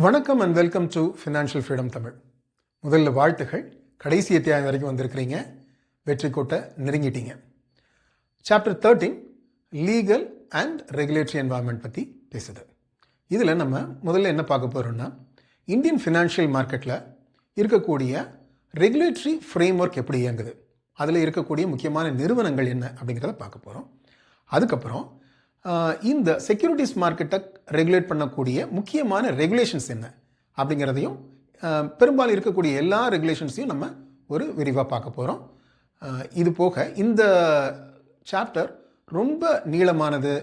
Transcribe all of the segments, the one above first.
வணக்கம் and welcome to financial freedom Tamil. முதல்ல வாழ்த்துகள். கடைசி அத்தியாயம் வரைக்கும் வந்திருக்கிறீங்க, வெற்றி கோட்டை நெருங்கிட்டீங்க. Chapter 13 legal and regulatory environment பற்றி பேசுது. இதில் நம்ம முதல்ல என்ன பார்க்க போகிறோம்னா, இந்தியன் ஃபினான்ஷியல் மார்க்கெட்டில் இருக்கக்கூடிய ரெகுலேட்டரி ஃப்ரேம் ஒர்க் எப்படி இயங்குது, அதில் இருக்கக்கூடிய முக்கியமான நிறுவனங்கள் என்ன அப்படிங்கிறத பார்க்க போகிறோம். அதுக்கப்புறம் இந்த செக்யூரிட்டிஸ் மார்க்கெட்டை ரெகுலேட் பண்ணக்கூடிய முக்கியமான ரெகுலேஷன்ஸ் என்ன அப்படிங்கிறதையும், பெரும்பாலும் இருக்கக்கூடிய எல்லா ரெகுலேஷன்ஸையும் நம்ம ஒரு விரிவாக பார்க்க போகிறோம். இது போக இந்த சாப்டர் ரொம்ப நீளமானது,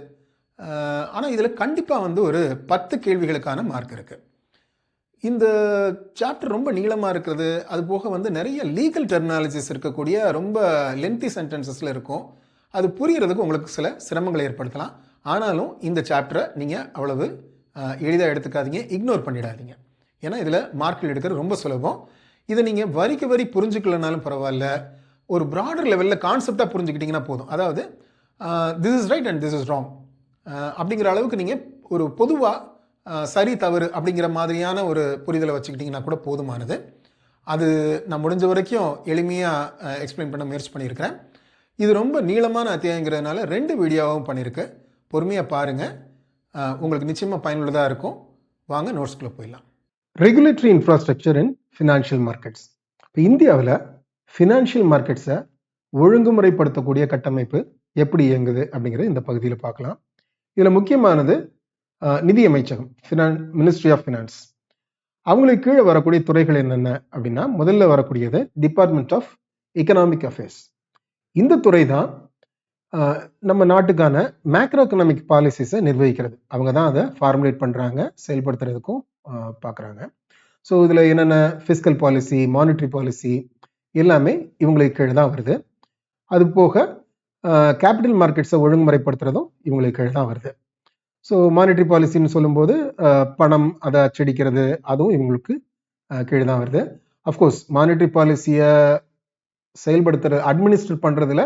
ஆனால் இதில் கண்டிப்பாக ஒரு 10 கேள்விகளுக்கான மார்க் இருக்குது. இந்த சாப்டர் ரொம்ப நீளமாக இருக்கிறது, அது போக நிறைய லீகல் டெர்மினாலஜிஸ் இருக்கக்கூடிய ரொம்ப லென்த்தி சென்டென்சஸில் இருக்கும். அது புரிகிறதுக்கு உங்களுக்கு சில சிரமங்களை ஏற்படுத்தலாம். ஆனாலும் இந்த சாப்டரை நீங்கள் அவ்வளவு எளிதாக எடுத்துக்காதீங்க, இக்னோர் பண்ணிடாதீங்க. ஏன்னா இதில் மார்க்கில் எடுக்கிறது ரொம்ப சுலபம். இதை நீங்கள் வரிக்கு வரி புரிஞ்சுக்கலனாலும் பரவாயில்ல, ஒரு ப்ராடர் லெவலில் கான்செப்டாக புரிஞ்சுக்கிட்டிங்கன்னா போதும். அதாவது this is right and this is wrong அப்படிங்கிற அளவுக்கு நீங்கள் ஒரு பொதுவாக சரி தவறு அப்படிங்கிற மாதிரியான ஒரு புரிதலை வச்சுக்கிட்டிங்கன்னா கூட போதுமானது. அது நான் முடிஞ்ச வரைக்கும் எளிமையாக எக்ஸ்பிளைன் பண்ண முயற்சி பண்ணியிருக்கிறேன். இது ரொம்ப நீளமான அத்தியாயங்கிறதுனால 2 வீடியோவும் பண்ணியிருக்கு. பொறுமையாக பாருங்கள், உங்களுக்கு நிச்சயமாக பயனுள்ளதாக இருக்கும். வாங்க நோட்ஸ்குள்ளே போயிடலாம். ரெகுலேட்டரி இன்ஃப்ராஸ்ட்ரக்சர் இன் ஃபினான்ஷியல் மார்க்கெட்ஸ். இப்போ இந்தியாவில் ஃபினான்ஷியல் மார்க்கெட்ஸை ஒழுங்குமுறைப்படுத்தக்கூடிய கட்டமைப்பு எப்படி இயங்குது அப்படிங்கிறது இந்த பகுதியில் பார்க்கலாம். இதில் முக்கியமானது நிதி அமைச்சகம், மினிஸ்ட்ரி ஆஃப் ஃபினான்ஸ். அவங்களுக்கு கீழே வரக்கூடிய துறைகள் என்னென்ன அப்படின்னா, முதல்ல வரக்கூடியது டிபார்ட்மெண்ட் ஆஃப் எக்கனாமிக் அஃபேர்ஸ். இந்த துறை தான் நம்ம நாட்டுக்கான மேக்ரோ எக்கனாமிக் பாலிசிஸை நிர்வகிக்கிறது. அவங்க தான் அதை ஃபார்முலேட் பண்ணுறாங்க, செயல்படுத்துறதுக்கும் பார்க்குறாங்க. ஸோ இதில் என்னென்ன ஃபிஸ்கல் பாலிசி, மானிட்டரி பாலிசி எல்லாமே இவங்களுக்கு கீழே தான் வருது. அது போக கேபிட்டல் மார்க்கெட்ஸை ஒழுங்குமுறைப்படுத்துறதும் இவங்களுக்கு கீழே தான் வருது. ஸோ மானிட்டரி பாலிசின்னு சொல்லும்போது பணம் அதை அச்சடிக்கிறது, அதுவும் இவங்களுக்கு கீழே தான் வருது. அஃப்கோர்ஸ் மானிட்டரி பாலிசியை செயல்படுத்துறது, அட்மினிஸ்ட்ரேட் பண்ணுறதுல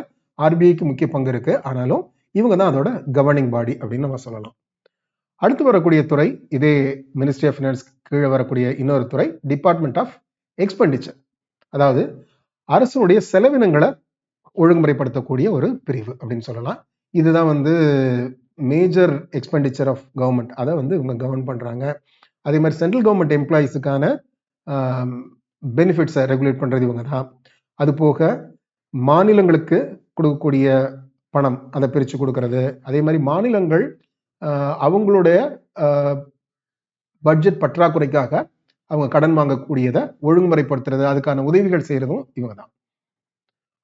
ஆர்பிஐக்கு முக்கிய பங்கு இருக்கு. ஆனாலும் இவங்க தான் அதோட கவர்னிங் பாடி அப்படின்னு நம்ம சொல்லலாம். அடுத்து வரக்கூடிய துறை, இதே மினிஸ்ட்ரி ஆஃப் ஃபினான்ஸ் கீழே வரக்கூடிய இன்னொரு துறை டிபார்ட்மெண்ட் ஆஃப் எக்ஸ்பெண்டிச்சர். அதாவது அரசுடைய செலவினங்களை ஒழுங்குமுறைப்படுத்தக்கூடிய ஒரு பிரிவு அப்படின்னு சொல்லலாம். இதுதான் மேஜர் எக்ஸ்பெண்டிச்சர் ஆஃப் கவர்மெண்ட், அதை இவங்க கவர்ன் பண்றாங்க. அதே மாதிரி சென்ட்ரல் கவர்மெண்ட் எம்ப்ளாயிஸுக்கான பெனிஃபிட்ஸை ரெகுலேட் பண்றது இவங்க தான். அது போக மாநிலங்களுக்கு கொடுக்கக்கூடிய பணம் அதை பிரித்து கொடுக்கறது, அதே மாதிரி மாநிலங்கள் அவங்களுடைய பட்ஜெட் பற்றாக்குறைக்காக அவங்க கடன் வாங்கக்கூடியதை ஒழுங்குமுறைப்படுத்துறது, அதுக்கான உதவிகள் செய்யறதும் இவங்க தான்.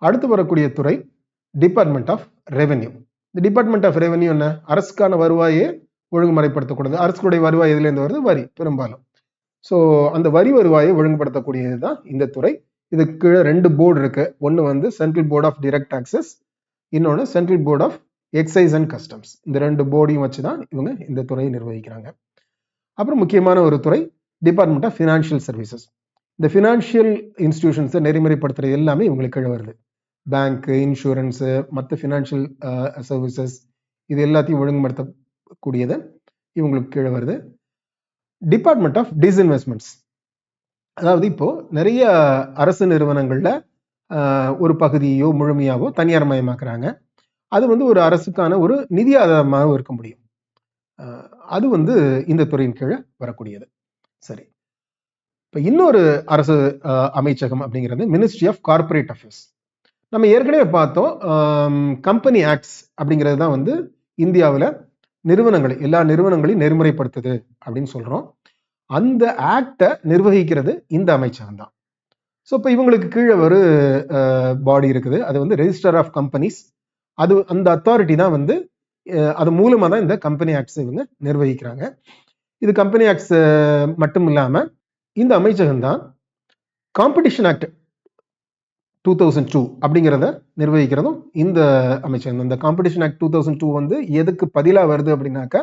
அடுத்து வரக்கூடிய துறை டிபார்ட்மெண்ட் ஆஃப் ரெவென்யூ. இந்த டிபார்ட்மெண்ட் ஆஃப் ரெவென்யூ என்ன, அரசுக்கான வருவாயை ஒழுங்குமுறைப்படுத்தக்கூடாது. அரசுடைய வருவாய் எதுலேருந்து வருது, வரி பெரும்பாலும். ஸோ அந்த வரி வருவாயை ஒழுங்குபடுத்தக்கூடியது தான் இந்த துறை. இதுக்கு கீழே 2 போர்டு இருக்கு. ஒன்று central board of direct taxes, இன்னொன்று central board of excise and customs. இந்த 2 போர்டையும் வச்சு தான் இவங்க இந்த துறையை நிர்வகிக்கிறாங்க. அப்புறம் முக்கியமான ஒரு துறை டிபார்ட்மெண்ட் ஆஃப் ஃபினான்ஷியல் சர்வீசஸ். இந்த ஃபினான்ஷியல் இன்ஸ்டிடியூஷன்ஸை நெறிமுறைப்படுத்துறது எல்லாமே இவங்களுக்கு கீழே வருது. பேங்க், இன்சூரன்ஸு, மற்ற ஃபினான்ஷியல் சர்வீசஸ், இது எல்லாத்தையும் ஒழுங்குபடுத்தக்கூடியது இவங்களுக்கு கீழே வருது. Department of disinvestments. அதாவது இப்போ நிறைய அரசு நிறுவனங்கள்ல ஒரு பகுதியோ முழுமையாவோ தனியார் மயமாக்குறாங்க. அது ஒரு அரசுக்கான ஒரு நிதி ஆதாரமாக இருக்க முடியும். அது இந்த துறையின் கீழே வரக்கூடியது. சரி, இப்போ இன்னொரு அரசு அமைச்சகம் அப்படிங்கிறது மினிஸ்ட்ரி ஆஃப் கார்பரேட் அஃபேர்ஸ். நம்ம ஏற்கனவே பார்த்தோம், கம்பெனி ஆக்ட்ஸ் அப்படிங்கிறது தான் இந்தியாவில் எல்லா நிறுவனங்களையும் நெறிமுறைப்படுத்துது அப்படின்னு சொல்றோம். அந்த ஆக்டை நிர்வகிக்கிறது இந்த அமைச்சகம் தான். ஸோ இப்போ இவங்களுக்கு கீழே ஒரு பாடி இருக்குது, அது ரெஜிஸ்டர் ஆஃப் கம்பெனிஸ். அந்த அத்தாரிட்டி தான் அது மூலமாக தான் இந்த கம்பெனி ஆக்ட்ஸ் இவங்க நிர்வகிக்கிறாங்க. இது கம்பெனி ஆக்ட்ஸ் மட்டும் இல்லாமல் இந்த அமைச்சகம் தான் காம்படிஷன் ஆக்ட் 2002 அப்படிங்கிறத நிர்வகிக்கிறதும் இந்த அமைச்சகம். இந்த காம்படிஷன் ஆக்ட் 2002 எதுக்கு பதிலாக வருது அப்படின்னாக்கா,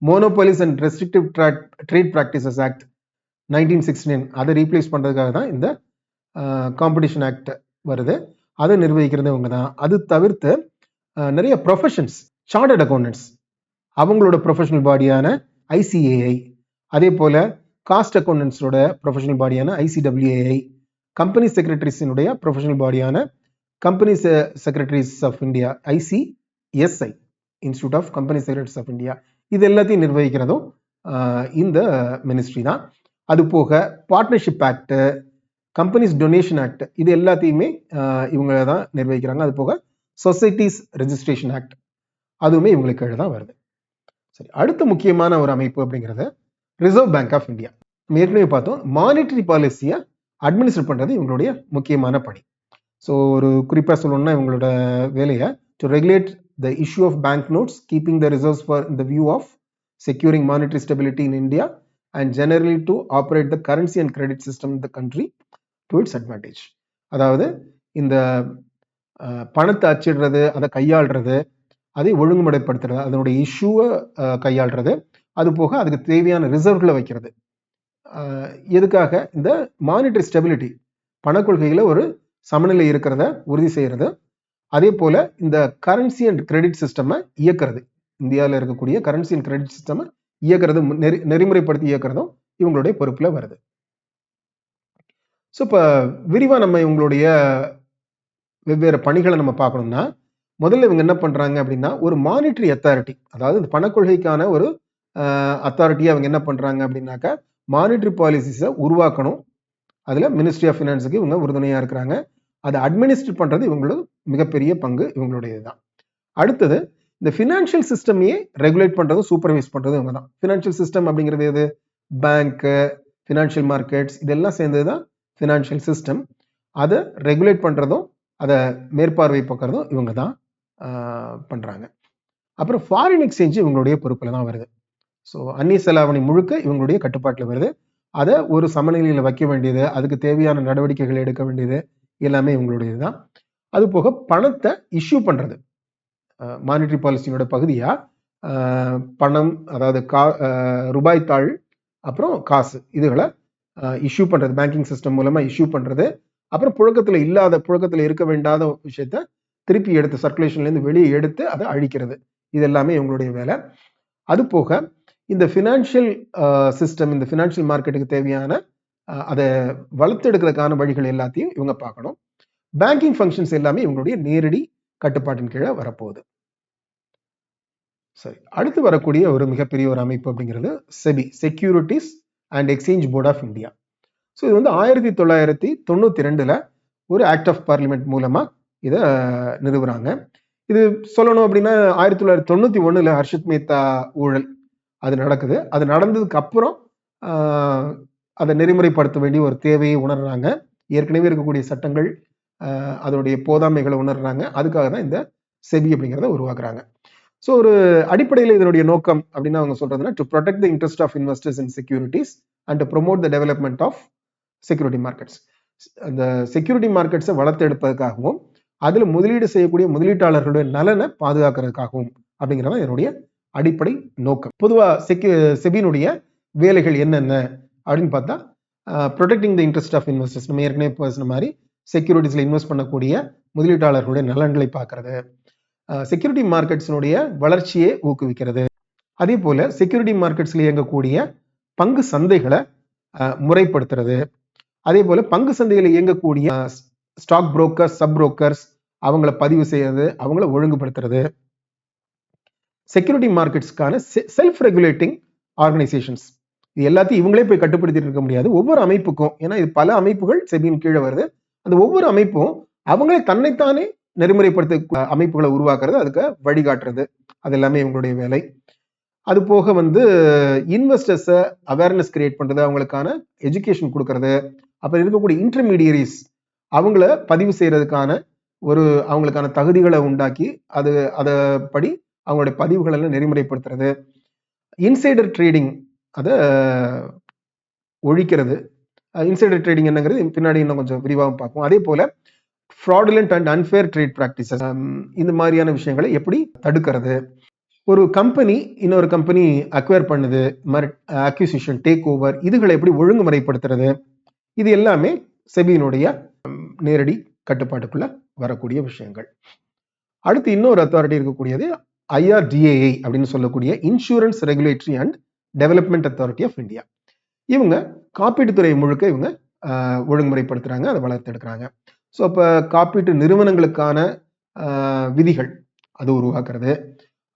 monopolies and restrictive trade practices act 1969 அதை ரீப்ளேஸ் பண்ணுறதுக்காக தான் இந்த காம்படிஷன் ஆக்ட் வருது. அதை நிர்வகிக்கிறது இவங்க தான். அது தவிர்த்து நிறைய ப்ரொஃபஷன்ஸ், சார்ட்டர்ட் அக்கௌண்டன்ட்ஸ், அவங்களோட ப்ரொஃபஷனல் பாடியான ஐசிஏஐ, அதே போல் காஸ்ட் அக்கௌண்டன்ஸோட ப்ரொஃபஷனல் பாடியான ICWAI, கம்பெனி செக்ரட்டரிஸினுடைய ப்ரொஃபஷனல் பாடியான company secretaries of India ICSI, institute of company secretaries of India, இது எல்லாத்தையும் நிர்வகிக்கிறதும் இந்த மினிஸ்ட்ரி தான். அது போக partnership act, companies donation act, இது எல்லாத்தையுமே இவங்க தான் நிர்வகிக்கிறாங்க. அது போக சொசைட்டிஸ் ரெஜிஸ்ட்ரேஷன் ஆக்ட், அதுவுமே இவங்களுக்கு கீழே தான் வருது. சரி, அடுத்த முக்கியமான ஒரு அமைப்பு அப்படிங்கிறது ரிசர்வ் பேங்க் ஆஃப் இந்தியா. நம்ம ஏற்கனவே பார்த்தோம், மானிட்டரி பாலிசியை அட்மினிஸ்டர் பண்ணுறது இவங்களுடைய முக்கியமான பணி. ஸோ ஒரு குறிப்பாக சொல்லணும்னா இவங்களோட வேலையை to regulate the issue of bank notes, keeping the reserves for the view of securing monetary stability in India and generally to operate the currency and credit system in the country to its advantage. அதாவது இந்த பணத்தை அச்சிடுறது, அதை கையாளுறது, அதை ஒழுங்குமுறைப்படுத்துறது, அதனுடைய இஷ்யூவை கையாளுறது, அது போக அதுக்கு தேவையான ரிசர்வ்களை வைக்கிறது. எதுக்காக? இந்த மானிட்டரி ஸ்டெபிலிட்டி, பணக்கொள்கைகளை ஒரு சமநிலை இருக்கிறத உறுதி செய்யறது, அதே போல இந்த கரன்சி அண்ட் கிரெடிட் சிஸ்டமை இயக்கிறது, இந்தியாவில் இருக்கக்கூடிய கரன்சி அண்ட் கிரெடிட் சிஸ்டம் இயக்கிறது, நெறிமுறைப்படுத்தி இயக்கிறதும் இவங்களுடைய பொறுப்பில் வருது. ஸோ இப்போ விரிவாக நம்ம இவங்களுடைய வெவ்வேறு பணிகளை நம்ம பார்க்கணும்னா, முதல்ல இவங்க என்ன பண்ணுறாங்க அப்படின்னா, ஒரு மானிட்டரி அத்தாரிட்டி, அதாவது இந்த பணக்கொள்கைக்கான ஒரு அத்தாரிட்டியை அவங்க என்ன பண்ணுறாங்க அப்படின்னாக்கா, மானிட்டரி பாலிசிஸை உருவாக்கணும். அதில் மினிஸ்ட்ரி ஆஃப் ஃபினான்ஸுக்கு இவங்க உறுதுணையாக இருக்கிறாங்க. அதை அட்மினிஸ்டர் பண்ணுறது இவங்களோட மிகப்பெரிய பங்கு இவங்களுடையது தான். அடுத்தது, இந்த ஃபினான்ஷியல் சிஸ்டமையே ரெகுலேட் பண்ணுறதும் சூப்பர்வைஸ் பண்ணுறதும் இவங்க தான். ஃபினான்ஷியல் சிஸ்டம் அப்படிங்கிறது எது? பேங்க்கு, ஃபினான்ஷியல் மார்க்கெட்ஸ், இதெல்லாம் சேர்ந்தது தான் ஃபினான்ஷியல் சிஸ்டம். அதை ரெகுலேட் பண்ணுறதும் அதை மேற்பார்வை பார்க்கறதும் இவங்க தான் பண்ணுறாங்க. அப்புறம் ஃபாரின் எக்ஸ்சேஞ்சு இவங்களுடைய பொறுப்பில் தான் வருது. ஸோ அந்நிய செலாவணி முழுக்க இவங்களுடைய கட்டுப்பாட்டில் வருது. அதை ஒரு சமநிலையில் வைக்க வேண்டியது, அதுக்கு தேவையான நடவடிக்கைகள் எடுக்க வேண்டியது எல்லாமே இவங்களுடையது தான். அது போக பணத்தை இஷ்யூ பண்ணுறது, மானிட்டரி பாலிசியோட பகுதியா பணம், அதாவது ரூபாய் தாள், அப்புறம் காசு, இதுகளை இஷ்யூ பண்றது, பேங்கிங் சிஸ்டம் மூலமா இஷ்யூ பண்றது, அப்புறம் புழக்கத்தில் இருக்க வேண்டாத விஷயத்த திருப்பி எடுத்து சர்க்குலேஷன்லேருந்து வெளியே எடுத்து அதை அழிக்கிறது, இது எல்லாமே இவங்களுடைய வேலை. அது போக இந்த ஃபினான்ஷியல் சிஸ்டம், இந்த ஃபினான்ஷியல் மார்க்கெட்டுக்கு தேவையான அதை வளர்த்தெடுக்கிறதுக்கான வழிகள் எல்லாத்தையும் இவங்க பார்க்கணும். பேங்கிங் ஃபங்க்ஷன்ஸ் எல்லாமே இவங்களுடைய நேரடி கட்டுப்பாட்டின் கீழே வரப்போகுது. சரி, அடுத்து வரக்கூடிய ஒரு மிகப்பெரிய ஒரு அமைப்பு அப்படிங்கிறது SEBI, securities and exchange board of India. So இது வந்து 1992 ஒரு ஆக்ட் ஆஃப் பார்லிமெண்ட் மூலமா இதை நிறுவுறாங்க. இது சொல்லணும் அப்படின்னா 1991 ஹர்ஷத் மேத்தா ஊழல் அது நடக்குது. அது நடந்ததுக்கு அப்புறம் அதை நெறிமுறைப்படுத்த வேண்டிய ஒரு தேவையை உணர்றாங்க. ஏற்கனவே இருக்கக்கூடிய சட்டங்கள் அதனுடைய போதாமைகளை உணர்றாங்க. அதுக்காக தான் இந்த செபி அப்படிங்கிறத உருவாக்குறாங்க. ஸோ ஒரு அடிப்படையில் இதனுடைய நோக்கம் அப்படின்னு அவங்க சொல்றதுன்னா, to protect the interest of investors in securities and to promote the development of security markets. அந்த செக்யூரிட்டி மார்க்கெட்ஸை வளர்த்தெடுப்பதற்காகவும் அதில் முதலீடு செய்யக்கூடிய முதலீட்டாளர்களுடைய நலனை பாதுகாக்கிறதுக்காகவும் அப்படிங்கிறத என்னுடைய அடிப்படை நோக்கம். பொதுவாக செபியினுடைய வேலைகள் என்னென்ன அப்படின்னு பார்த்தா, protecting the interest of investors, நம்ம ஏற்கனவே பேசின மாதிரி செக்யூரிட்டிஸ்ல இன்வெஸ்ட் பண்ணக்கூடிய முதலீட்டாளர்களுடைய நலன்களை பார்க்கறது, செக்யூரிட்டி மார்க்கெட்ஸினுடைய வளர்ச்சியை ஊக்குவிக்கிறது, அதே போல செக்யூரிட்டி மார்க்கெட்ஸ்ல இயங்கக்கூடிய பங்கு சந்தைகளை முறைப்படுத்துறது, அதே போல பங்கு சந்தைகளை இயங்கக்கூடிய ஸ்டாக் புரோக்கர்ஸ், சப் புரோக்கர்ஸ், அவங்கள பதிவு செய்யறது, அவங்கள ஒழுங்குபடுத்துறது, செக்யூரிட்டி மார்க்கெட்ஸ்க்கான செல்ஃப் ரெகுலேட்டிங் ஆர்கனைசேஷன்ஸ், இது எல்லாத்தையும் இவங்களே போய் கட்டுப்படுத்திட்டு இருக்க முடியாது. ஒவ்வொரு அமைப்புக்கும், ஏன்னா இது பல அமைப்புகள் செபியின் கீழே வருது, அந்த ஒவ்வொரு அமைப்பும் அவங்களே தன்னைத்தானே நெறிமுறைப்படுத்த அமைப்புகளை உருவாக்குறது, அதுக்கு வழிகாட்டுறது, அது எல்லாமே இவங்களுடைய வேலை. அது போக வந்து இன்வெஸ்டர்ஸை அவேர்னஸ் கிரியேட் பண்றது, அவங்களுக்கான எஜுகேஷன் கொடுக்கறது, அப்புறம் இருக்கக்கூடிய இன்டர்மீடியரிஸ் அவங்கள பதிவு செய்யறதுக்கான அவங்களுக்கான தகுதிகளை உண்டாக்கி அதை படி அவங்களுடைய பதிவுகள் எல்லாம் நெறிமுறைப்படுத்துறது, இன்சைடர் ட்ரேடிங் அதை ஒழிக்கிறது. இன்சைடர் ட்ரேடிங் என்னங்கிறது பின்னாடி இன்னும் கொஞ்சம் விரிவாக பார்ப்போம். அதே போல fraudulent and unfair trade practices, இந்த மாதிரியான விஷயங்களை எப்படி தடுக்கிறது, ஒரு கம்பெனி இன்னொரு கம்பெனி அக்வயர் பண்ணுது, அக்விசிஷன், டேக் ஓவர், இதுகளை எப்படி ஒழுங்குமுறைப்படுத்துறது, இது எல்லாமே செபியினுடைய நேரடி கட்டுப்பாட்டுக்குள்ள வரக்கூடிய விஷயங்கள். அடுத்து இன்னொரு அத்தாரிட்டி இருக்கக்கூடியது IRDAI அப்படின்னு சொல்லக்கூடிய insurance regulatory and development authority of India. இவங்க காப்பீட்டுத்துறை முழுக்க இவங்க ஒழுங்குமுறைப்படுத்துறாங்க, அதை வளர்த்தெடுக்கிறாங்க. ஸோ அப்போ காப்பீட்டு நிறுவனங்களுக்கான விதிகள் அது உருவாக்குறது.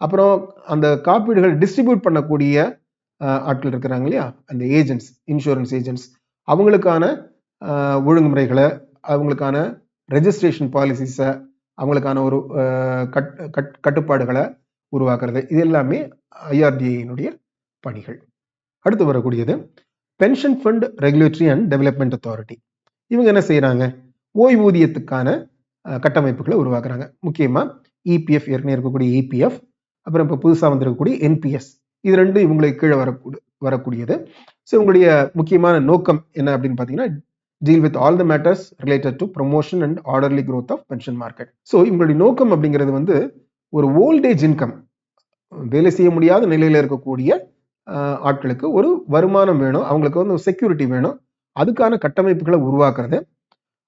அப்புறம் அந்த காப்பீடுகள் டிஸ்ட்ரிபியூட் பண்ணக்கூடிய ஆட்கள் இருக்கிறாங்க இல்லையா, அந்த ஏஜென்ட்ஸ், இன்சூரன்ஸ் ஏஜென்ட்ஸ், அவங்களுக்கான ஒழுங்குமுறைகளை, அவங்களுக்கான ரெஜிஸ்ட்ரேஷன் பாலிசிஸை, அவங்களுக்கான ஒரு கட்டுப்பாடுகளை உருவாக்குறது. இது எல்லாமே ஐஆர்டிஏனுடைய பணிகள். அடுத்து வரக்கூடியது pension fund regulatory and development authority. இவங்க என்ன செய்யறாங்க? ஓய்வூதியத்துக்கான கட்டமைப்புகளை உருவாக்குறாங்க. முக்கியமாக இபிஎஃப், ஏற்கனவே இருக்கக்கூடிய இபிஎஃப், அப்புறம் இப்போ புதுசாக வந்திருக்கக்கூடிய என்பிஎஸ், இது ரெண்டும் இவங்களுக்கு கீழே வரக்கூடியது. ஸோ இவங்களுடைய முக்கியமான நோக்கம் என்ன அப்படின்னு பார்த்தீங்கன்னா, deal with all the matters related to promotion and orderly growth of pension market. So இவங்களுடைய நோக்கம் அப்படிங்கிறது வந்து ஒரு ஓல்டேஜ் இன்கம், வேலை செய்ய முடியாத நிலையில் இருக்கக்கூடிய ஆட்களுக்கு ஒரு வருமானம் வேணும், அவங்களுக்கு வந்து ஒரு செக்யூரிட்டி வேணும், அதுக்கான கட்டமைப்புகளை உருவாக்குறது.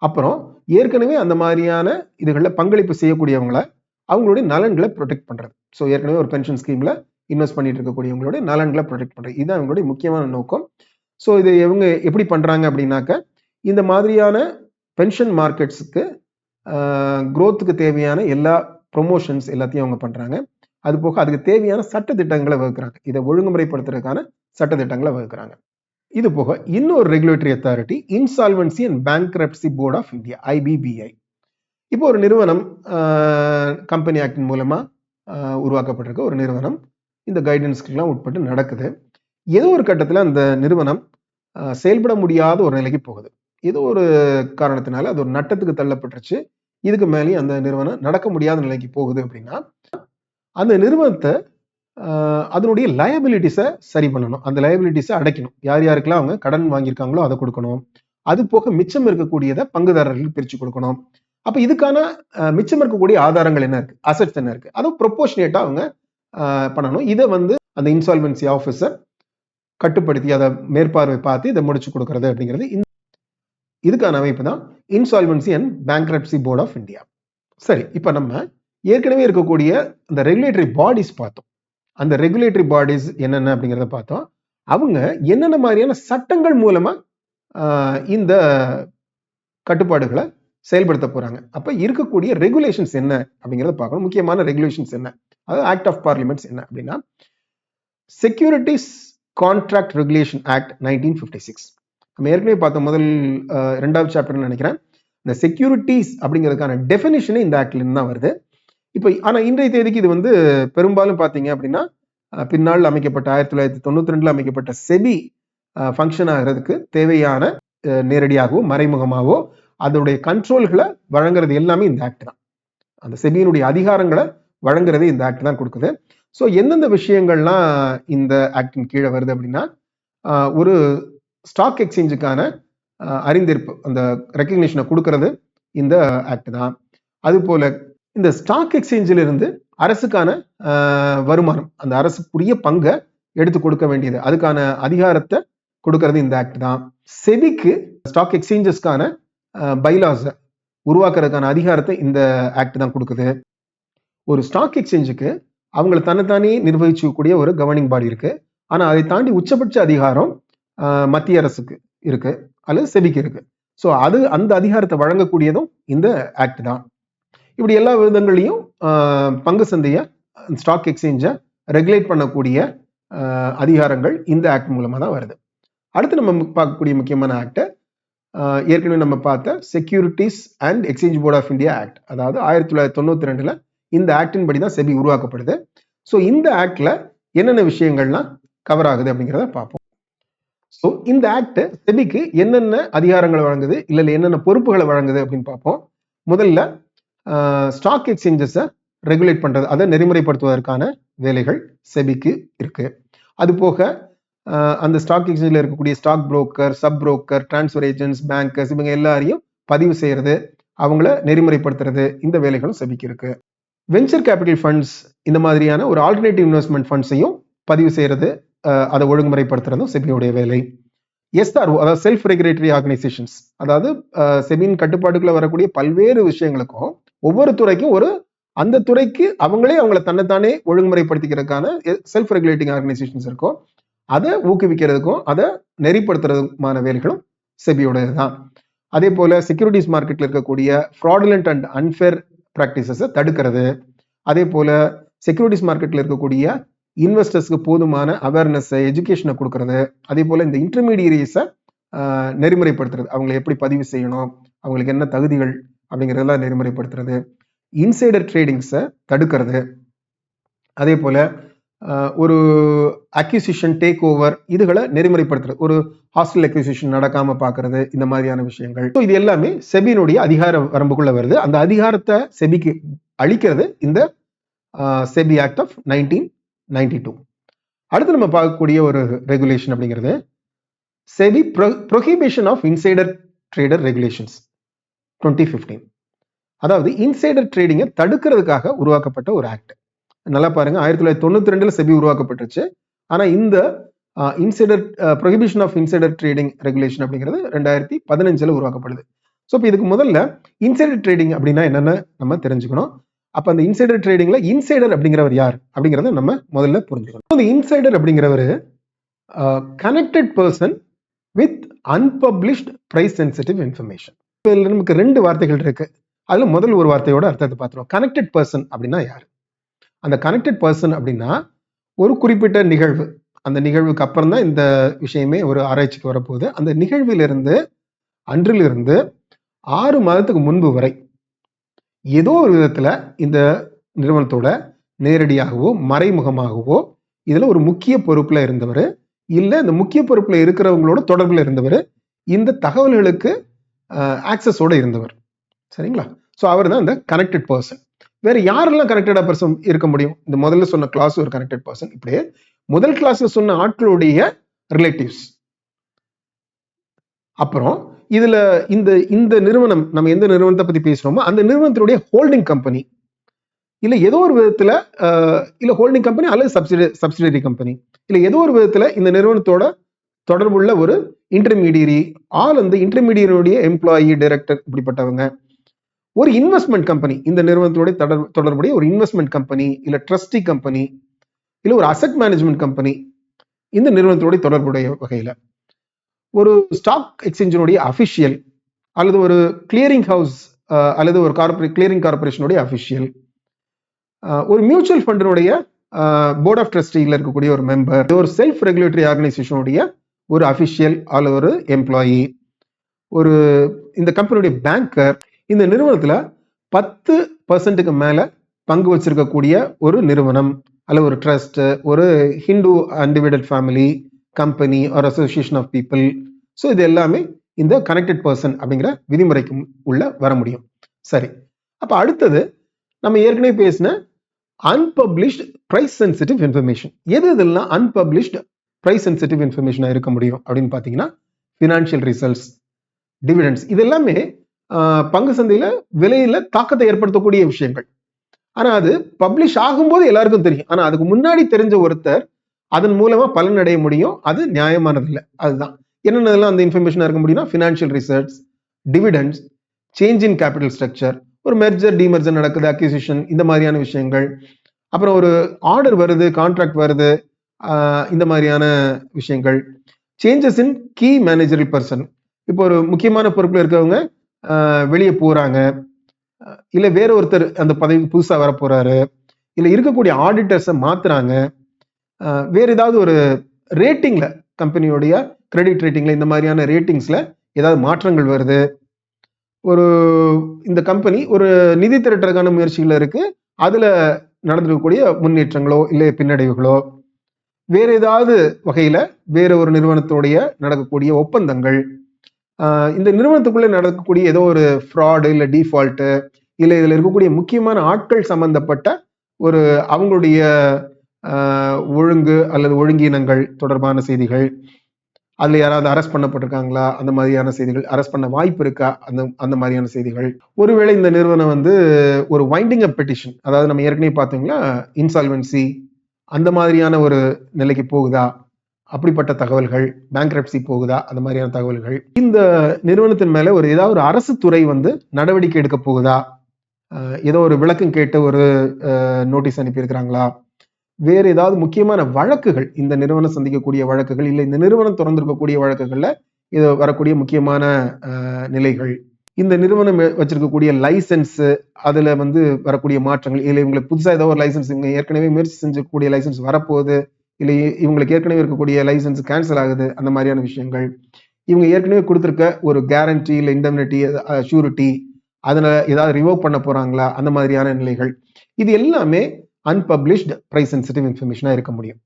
அப்புறம் ஏற்கனவே அந்த மாதிரியான இதுகளில் பங்களிப்பு செய்யக்கூடியவங்களை, அவங்களுடைய நலன்களை ப்ரொடெக்ட் பண்றது. ஸோ ஏற்கனவே ஒரு பென்ஷன் ஸ்கீம்ல இன்வெஸ்ட் பண்ணிட்டு இருக்கக்கூடியவங்களுடைய நலன்களை ப்ரொடெக்ட் பண்றது, இதுதான் அவங்களுடைய முக்கியமான நோக்கம். ஸோ இது இவங்க எப்படி பண்றாங்க அப்படின்னாக்க, இந்த மாதிரியான பென்ஷன் மார்க்கெட்ஸுக்கு growthக்கு தேவையான எல்லா ப்ரொமோஷன்ஸ் எல்லாத்தையும் அவங்க பண்றாங்க. அது போக அதுக்கு தேவையான சட்டத்திட்டங்களை வகுக்கிறாங்க, இதை ஒழுங்குமுறைப்படுத்துறதுக்கான சட்டத்திட்டங்களை வகுக்கிறாங்க. இது போக இன்னொரு regulatory authority insolvency and bankruptcy board of India, IBBI. இப்போ ஒரு நிறுவனம் கம்பெனி ஆக்டின் மூலமா உருவாக்கப்பட்டிருக்க ஒரு நிறுவனம் இந்த கைடன்ஸ்க்கெல்லாம் உட்பட்டு நடக்குது. ஏதோ ஒரு கட்டத்தில் அந்த நிறுவனம் செயல்பட முடியாத ஒரு நிலைக்கு போகுது. ஏதோ ஒரு காரணத்தினால அது ஒரு நட்டத்துக்கு தள்ளப்பட்டுருச்சு. இதுக்கு மேலேயும் அந்த நிறுவனம் நடக்க முடியாத நிலைக்கு போகுது அப்படின்னா, அந்த நிறுவனத்தை அதனுடைய லயபிலிட்டிஸை சரி பண்ணணும், அந்த லயபிலிட்டிஸை அடைக்கணும். யார் யாருக்கெல்லாம் அவங்க கடன் வாங்கியிருக்காங்களோ அதை கொடுக்கணும். அது போக மிச்சம் இருக்கக்கூடியதை பங்குதாரர்களுக்கு பிரித்து கொடுக்கணும். அப்போ இதுக்கான மிச்சம் இருக்கக்கூடிய ஆதாரங்கள் என்ன இருக்கு, அசெட்ஸ் என்ன இருக்கு, அதை ப்ரொபோர்ஷனேட்டா அவங்க பண்ணணும். இதை வந்து அந்த இன்சால்வன்சி ஆஃபீஸர் கட்டுப்படுத்தி அதை மேற்பார்வை பார்த்து இதை முடிச்சு கொடுக்கறது அப்படிங்கிறது இதுக்கான அமைப்பு தான் insolvency and bankruptcy board of India. சரி, இப்போ நம்ம ஏற்கனவே இருக்கக்கூடிய அந்த ரெகுலேட்டரி பாடிஸ் பார்த்தோம். அந்த ரெகுலேட்டரி பாடிஸ் என்னென்ன அப்படிங்கிறத பார்த்தோம். அவங்க என்னென்ன மாதிரியான சட்டங்கள் மூலமா இந்த கட்டுப்பாடுகளை செயல்படுத்த போறாங்க. அப்ப இருக்கக்கூடிய ரெகுலேஷன்ஸ் என்ன அப்படிங்கிறத பார்க்கணும். முக்கியமான ரெகுலேஷன்ஸ் என்ன, அதாவது ஆக்ட் ஆஃப் பார்லிமெண்ட்ஸ் என்ன அப்படின்னா, செக்யூரிட்டிஸ் கான்ட்ராக்ட் ரெகுலேஷன் ஆக்ட் 1956. நம்ம ஏற்கனவே பார்த்தோம், முதல் 2வது சாப்டர்னு நினைக்கிறேன். இந்த செக்யூரிட்டிஸ் அப்படிங்கிறதுக்கான டெஃபினிஷனே இந்த ஆக்ட்ல இருந்து தான் வருது. இப்போ ஆனா இன்றைய தேதிக்கு இது வந்து பெரும்பாலும் பார்த்தீங்க அப்படின்னா, பின்னால் அமைக்கப்பட்ட 1992 அமைக்கப்பட்ட செபி ஃபங்க்ஷன் ஆகிறதுக்கு தேவையான நேரடியாகவோ மறைமுகமாகவோ அதனுடைய கண்ட்ரோல்களை வழங்குறது எல்லாமே இந்த ஆக்ட் தான். அந்த செபியினுடைய அதிகாரங்களை வழங்குறது இந்த ஆக்ட் தான் கொடுக்குது. ஸோ எந்தெந்த விஷயங்கள்லாம் இந்த ஆக்டின் கீழே வருது அப்படின்னா, ஒரு ஸ்டாக் எக்ஸ்சேஞ்சுக்கான அறிந்திருப்பு, அந்த ரெக்கக்னிஷனை கொடுக்கறது இந்த ஆக்ட் தான். அது போல இந்த ஸ்டாக் எக்ஸ்சேஞ்சில் இருந்து அரசுக்கான வருமானம், அந்த அரசுக்குரிய பங்கை எடுத்து கொடுக்க வேண்டியது, அதுக்கான அதிகாரத்தை கொடுக்கறது இந்த ஆக்ட் தான். செபிக்கு ஸ்டாக் எக்ஸ்சேஞ்சஸ்க்கான பைலாஸை உருவாக்குறதுக்கான அதிகாரத்தை இந்த ஆக்ட் தான் கொடுக்குது. ஒரு ஸ்டாக் எக்ஸ்சேஞ்சுக்கு அவங்களை தன்னைத்தானே நிர்வகிக்கக்கூடிய ஒரு கவர்னிங் பாடி இருக்கு. ஆனா அதை தாண்டி உச்சபட்ச அதிகாரம் மத்திய அரசுக்கு இருக்கு அல்லது செபிக்கு இருக்கு. ஸோ அது அந்த அதிகாரத்தை வழங்கக்கூடியதும் இந்த ஆக்ட் தான். இப்படி எல்லா விதங்களையும் பங்கு சந்தையை, ஸ்டாக் எக்ஸ்சேஞ்சை ரெகுலேட் பண்ணக்கூடிய அதிகாரங்கள் இந்த ஆக்ட் மூலமா தான் வருது. அடுத்து நம்ம பார்க்கக்கூடிய முக்கியமான ஆக்ட் ஏற்கனவே நம்ம பார்த்த securities and exchange board of India act, அதாவது 1992 இந்த ஆக்டின் படி தான் செபி உருவாக்கப்படுது. ஸோ இந்த ஆக்ட்ல என்னென்ன விஷயங்கள்லாம் கவர் ஆகுது அப்படிங்கிறத பார்ப்போம். ஸோ இந்த ஆக்ட் செபிக்கு என்னென்ன அதிகாரங்களை வழங்குது, இல்லை என்னென்ன பொறுப்புகளை வழங்குது அப்படின்னு பார்ப்போம். முதல்ல ஸ்டாக் எக்ஸ்சேஞ்சஸை ரெகுலேட் பண்றது, அதை நெறிமுறைப்படுத்துவதற்கான வேலைகள் செபிக்கு இருக்கு. அது போக அந்த ஸ்டாக் எக்ஸ்சேஞ்சில் இருக்கக்கூடிய stock broker, sub broker, transfer agents, bankers, இவங்க எல்லாரையும் பதிவு செய்யறது, அவங்கள நெறிமுறைப்படுத்துறது, இந்த வேலைகளும் செபிக்கு இருக்கு. வெஞ்சர் கேபிட்டல் ஃபண்ட்ஸ், இந்த மாதிரியான ஒரு ஆல்டர்னேட்டிவ் இன்வெஸ்ட்மெண்ட் ஃபண்ட்ஸையும் பதிவு செய்யறது, அதை ஒழுங்குமுறைப்படுத்துறதும் செபியோடைய வேலை. எஸ்ஆர்ஓ, அதாவது செல்ஃப் ரெகுலேட்டரி ஆர்கனைசேஷன்ஸ், அதாவது செபியின் கட்டுப்பாட்டுக்குள்ள வரக்கூடிய பல்வேறு விஷயங்களுக்கும் ஒவ்வொரு துறைக்கும் அந்த துறைக்கு அவங்கள தன்னைத்தானே ஒழுங்குமுறைப்படுத்திக்கிறதுக்கான செல்ஃப் ரெகுலேட்டிங் ஆர்கனைசேஷன்ஸ் இருக்கும். அதை ஊக்குவிக்கிறதுக்கும் அதை நெறிப்படுத்துறதுக்குமான வேலைகளும் செபியோட தான். அதே போல செக்யூரிட்டிஸ் மார்க்கெட்ல இருக்கக்கூடிய ஃப்ராடுலண்ட் அண்ட் அன்ஃபேர் ப்ராக்டிசஸை தடுக்கிறது. அதே போல செக்யூரிட்டிஸ் மார்க்கெட்ல இருக்கக்கூடிய இன்வெஸ்டர்ஸ்க்கு போதுமான அவேர்னஸை, எஜுகேஷனை கொடுக்கறது. அதே போல இந்த இன்டர்மீடியரிஸை நெறிமுறைப்படுத்துறது, அவங்களை எப்படி பதிவு செய்யணும், அவங்களுக்கு என்ன தகுதிகள் அப்படிங்கிறதெல்லாம் நெறிமுறைப்படுத்துறது. இன்சைடர் ட்ரேடிங்ஸை தடுக்கிறது. அதே போல ஒரு அக்யூசிஷன், டேக் ஓவர் இதுகளை நெறிமுறைப்படுத்துறது, ஒரு ஹாஸ்டல் அக்யூசிஷன் நடக்காம பார்க்கறது, இந்த மாதிரியான விஷயங்கள். இது எல்லாமே செபியினுடைய அதிகார வரம்புக்குள்ள வருது. அந்த அதிகாரத்தை செபிக்கு அளிக்கிறது இந்த செபி ஆக்ட் ஆஃப் 1992. அடுத்து நம்ம பார்க்கக்கூடிய ஒரு ரெகுலேஷன் அப்படிங்கிறது SEBI prohibition of insider trader regulations 2015. அதாவது இன்சைடர் ட்ரேடிங்கை தடுக்கிறதுக்காக உருவாக்கப்பட்ட ஒரு ஆக்ட். நல்லா பாருங்க, 1992 செபி உருவாக்கப்பட்டுருச்சு. ஆனா இந்த insider prohibition of insider trading regulation அப்படிங்கிறது 2015 உருவாக்கப்படுது. ஸோ இப்போ இதுக்கு முதல்ல இன்சைடர் ட்ரேடிங் அப்படின்னா என்னன்னு நம்ம தெரிஞ்சுக்கணும். அப்ப அந்த இன்சைடர் ட்ரேடிங்ல இன்சைடர் அப்படிங்கிறவர் யார் அப்படிங்கிறத நம்ம முதல்ல புரிஞ்சுக்கணும். இந்த இன்சைடர் அப்படிங்கிறவர் connected person with unpublished price sensitive information. நமக்கு ரெண்டு வார்த்தைகள் இருக்கு. அதுல முதல் ஒரு வார்த்தையோட அர்த்தத்தை பார்த்துருவோம். கனெக்டட் பர்சன் அப்படின்னா யார்? அந்த கனெக்டட் பர்சன் அப்படின்னா ஒரு குறிப்பிட்ட நிகழ்வு, அந்த நிகழ்வுக்கு அப்புறம் தான் இந்த விஷயமே ஒரு ஆராய்ச்சிக்கு வரப்போகுது. அந்த நிகழ்விலிருந்து அன்றிலிருந்து 6 மாதத்துக்கு முன்பு வரை ஏதோ ஒரு விதத்துல இந்த நிறுவனத்தோட நேரடியாகவோ மறைமுகமாகவோ இதுல ஒரு முக்கிய பொறுப்புல இருந்தவர், இல்ல இந்த முக்கிய பொறுப்புல இருக்கிறவங்களோட தொடர்புல இருந்தவர், இந்த தகவல்களுக்கு ஆக்சஸோட இருந்தவர். சரிங்களா? ஸோ அவர் தான் இந்த கனெக்டட் பர்சன். வேற யாரெல்லாம் கனெக்டடா பர்சன் இருக்க முடியும்? இந்த முதல்ல சொன்ன கிளாஸ் ஒரு கனெக்டட் பர்சன். இப்படியே முதல் கிளாஸ்ல சொன்ன ஆட்களுடைய ரிலேட்டிவ்ஸ். அப்புறம் இதுல இந்த நிறுவனம், நம்ம எந்த நிறுவனத்தை பத்தி பேசுறோமோ அந்த நிறுவனத்தினுடைய ஹோல்டிங் கம்பெனி, இல்ல ஏதோ ஒரு விதத்துல இல்ல ஹோல்டிங் கம்பெனி அல்லது சப்சிடரி கம்பெனி, இல்ல ஏதோ ஒரு விதத்துல இந்த நிறுவனத்தோட தொடர்புள்ள ஒரு இன்டர்மீடியரி, ஆல் அந்த இன்டர்மீடியரியுடைய எம்ப்ளாயி, டைரக்டர், இப்படிப்பட்டவங்க. ஒரு இன்வெஸ்ட்மெண்ட் கம்பெனி, இந்த நிறுவனத்தோட தொடர்புடைய ஒரு இன்வெஸ்ட்மெண்ட் கம்பெனி, இல்ல ட்ரஸ்டி கம்பெனி, இல்ல ஒரு அசெட் மேனேஜ்மெண்ட் கம்பெனி, இந்த நிறுவனத்தோட தொடர்புடைய வகையில ஒரு ஸ்டாக் எக்ஸ்சேஞ்சினுடைய அபிஷியல், அல்லது ஒரு கிளியரிங் ஹவுஸ் அல்லது ஒரு கிளியரிங் கார்பரேஷனுடைய அபிஷியல், ஒரு மியூச்சுவல் ஃபண்டினுடைய போர்ட் ஆஃப் ட்ரஸ்டில இருக்கக்கூடிய ஒரு மெம்பர், ஒரு செல்ஃப் ரெகுலேட்டரி ஆர்கனைசேஷனுடைய ஒரு அபிஷியல் அல்லது ஒரு எம்ப்ளாயி, ஒரு இந்த கம்பெனியுடைய பேங்கர், இந்த நிறுவனத்துல 10% மேல பங்கு வச்சிருக்கக்கூடிய ஒரு நிறுவனம் அல்லது ஒரு ட்ரஸ்ட், ஒரு Hindu undivided family, company or association of people. So இது எல்லாமே இந்த கனெக்டட் பர்சன் அப்படிங்கிற விதிமுறைக்கு உள்ள வர முடியும். சரி, அப்ப அடுத்தது நம்ம ஏற்கனவே பேசின அன்பப்ளிஷ்ட் பிரைஸ் சென்சிட்டிவ் இன்ஃபர்மேஷன். எது இதெல்லாம் அன்பப்ளிஷ்ட் பிரைஸ் சென்சிட்டிவ் இன்ஃபர்மேஷனா இருக்க முடியும் அப்படின்னு பாத்தீங்கன்னா, ஃபினான்ஷியல் ரிசல்ட்ஸ், டிவிடெண்ட்ஸ், இது எல்லாமே பங்கு சந்தையில விலையில தாக்கத்தை ஏற்படுத்தக்கூடிய விஷயங்கள். ஆனா அது பப்ளிஷ் ஆகும்போது எல்லாருக்கும் தெரியும். ஆனா அதுக்கு முன்னாடி தெரிஞ்ச ஒருத்தர் அதன் மூலமா பலன் அடைய முடியும். அது நியாயமானது இல்லை. அதுதான் என்னென்னலாம் அந்த இன்ஃபர்மேஷனா இருக்க முடியும்னா, financial results, dividends, change in capital structure, ஒரு மெர்ஜர் டிமெர்ஜர் நடக்குது, அக்யூசிஷன், இந்த மாதிரியான விஷயங்கள். அப்புறம் ஒரு ஆர்டர் வருது, கான்ட்ராக்ட் வருது, இந்த மாதிரியான விஷயங்கள். Changes in key managerial person, இப்போ ஒரு முக்கியமான பொறுப்புல இருக்கவங்க வெளியே போறாங்க, இல்ல வேற ஒருத்தர் அந்த பதவிக்கு புதுசா வர போறாரு, இல்ல இருக்கக்கூடிய ஆடிட்டர்ஸை மாத்துறாங்க, வேற ஏதாவது ஒரு ரேட்டிங்ல, கம்பெனியோடைய கிரெடிட் ரேட்டிங்ல, இந்த மாதிரியான ரேட்டிங்ஸ்ல ஏதாவது மாற்றங்கள் வருது, ஒரு இந்த கம்பெனி ஒரு நிதி திரட்டுறதுக்கான முயற்சிகள் இருக்கு, அதுல நடந்திருக்கக்கூடிய முன்னேற்றங்களோ இல்லை பின்னடைவுகளோ, வேற ஏதாவது வகையில வேற ஒரு நிறுவனத்தோடைய நடக்கக்கூடிய ஒப்பந்தங்கள், இந்த நிறுவனத்துக்குள்ள நடக்கக்கூடிய ஏதோ ஒரு ஃப்ராடு இல்லை டிஃபால்ட்டு, இல்லை இதுல இருக்கக்கூடிய முக்கியமான ஆட்கள் சம்பந்தப்பட்ட ஒரு அவங்களுடைய ஒழுங்கு அல்லது ஒழுங்கீனங்கள் தொடர்பான செய்திகள், அதுல யாராவது அரெஸ்ட் பண்ணப்பட்டிருக்காங்களா, அந்த மாதிரியான செய்திகள், அரெஸ்ட் பண்ண வாய்ப்பு இருக்கா, அந்த மாதிரியான செய்திகள். ஒருவேளை இந்த நிறுவனம் ஒரு வைண்டிங் அப் பெட்டிஷன், அதாவது நம்ம ஏற்கனவே பார்த்தீங்களா இன்சால்வென்சி, அந்த மாதிரியான ஒரு நிலைக்கு போகுதா, அப்படிப்பட்ட தகவல்கள், பேங்க்ரப்சி போகுதா, அந்த மாதிரியான தகவல்கள். இந்த நிறுவனத்தின் மேல ஏதாவது ஒரு அரசு துறை நடவடிக்கை எடுக்க போகுதா, ஏதோ ஒரு விளக்கம் கேட்டு ஒரு நோட்டீஸ் அனுப்பி இருக்கிறாங்களா, வேறு ஏதாவது முக்கியமான வழக்குகள், இந்த நிறுவனம் சந்திக்கக்கூடிய வழக்குகள், இல்லை இந்த நிறுவனம் திறந்திருக்கக்கூடிய வழக்குகள்ல இது வரக்கூடிய முக்கியமான நிலைகள், இந்த நிறுவனம் வச்சிருக்கக்கூடிய லைசன்ஸ், அதுல வந்து வரக்கூடிய மாற்றங்கள், இல்லை இவங்களுக்கு புதுசா ஏதோ ஒரு லைசன்ஸ், இவங்க ஏற்கனவே முயற்சி செஞ்சக்கூடிய லைசன்ஸ் வரப்போகுது, இல்லை இவங்களுக்கு ஏற்கனவே இருக்கக்கூடிய லைசன்ஸ் கேன்சல் ஆகுது, அந்த மாதிரியான விஷயங்கள், இவங்க ஏற்கனவே கொடுத்துருக்க ஒரு கேரண்டி இல்லை இண்டெம்னிட்டி ஷூரிட்டி, அதில் ஏதாவது ரிவோக் பண்ண போறாங்களா, அந்த மாதிரியான நிலைகள், இது எல்லாமே அன்பப்ளிஷ்ட் பிரைஸ் சென்சிட்டிவ் இன்ஃபர்மேஷனாக இருக்க முடியும்.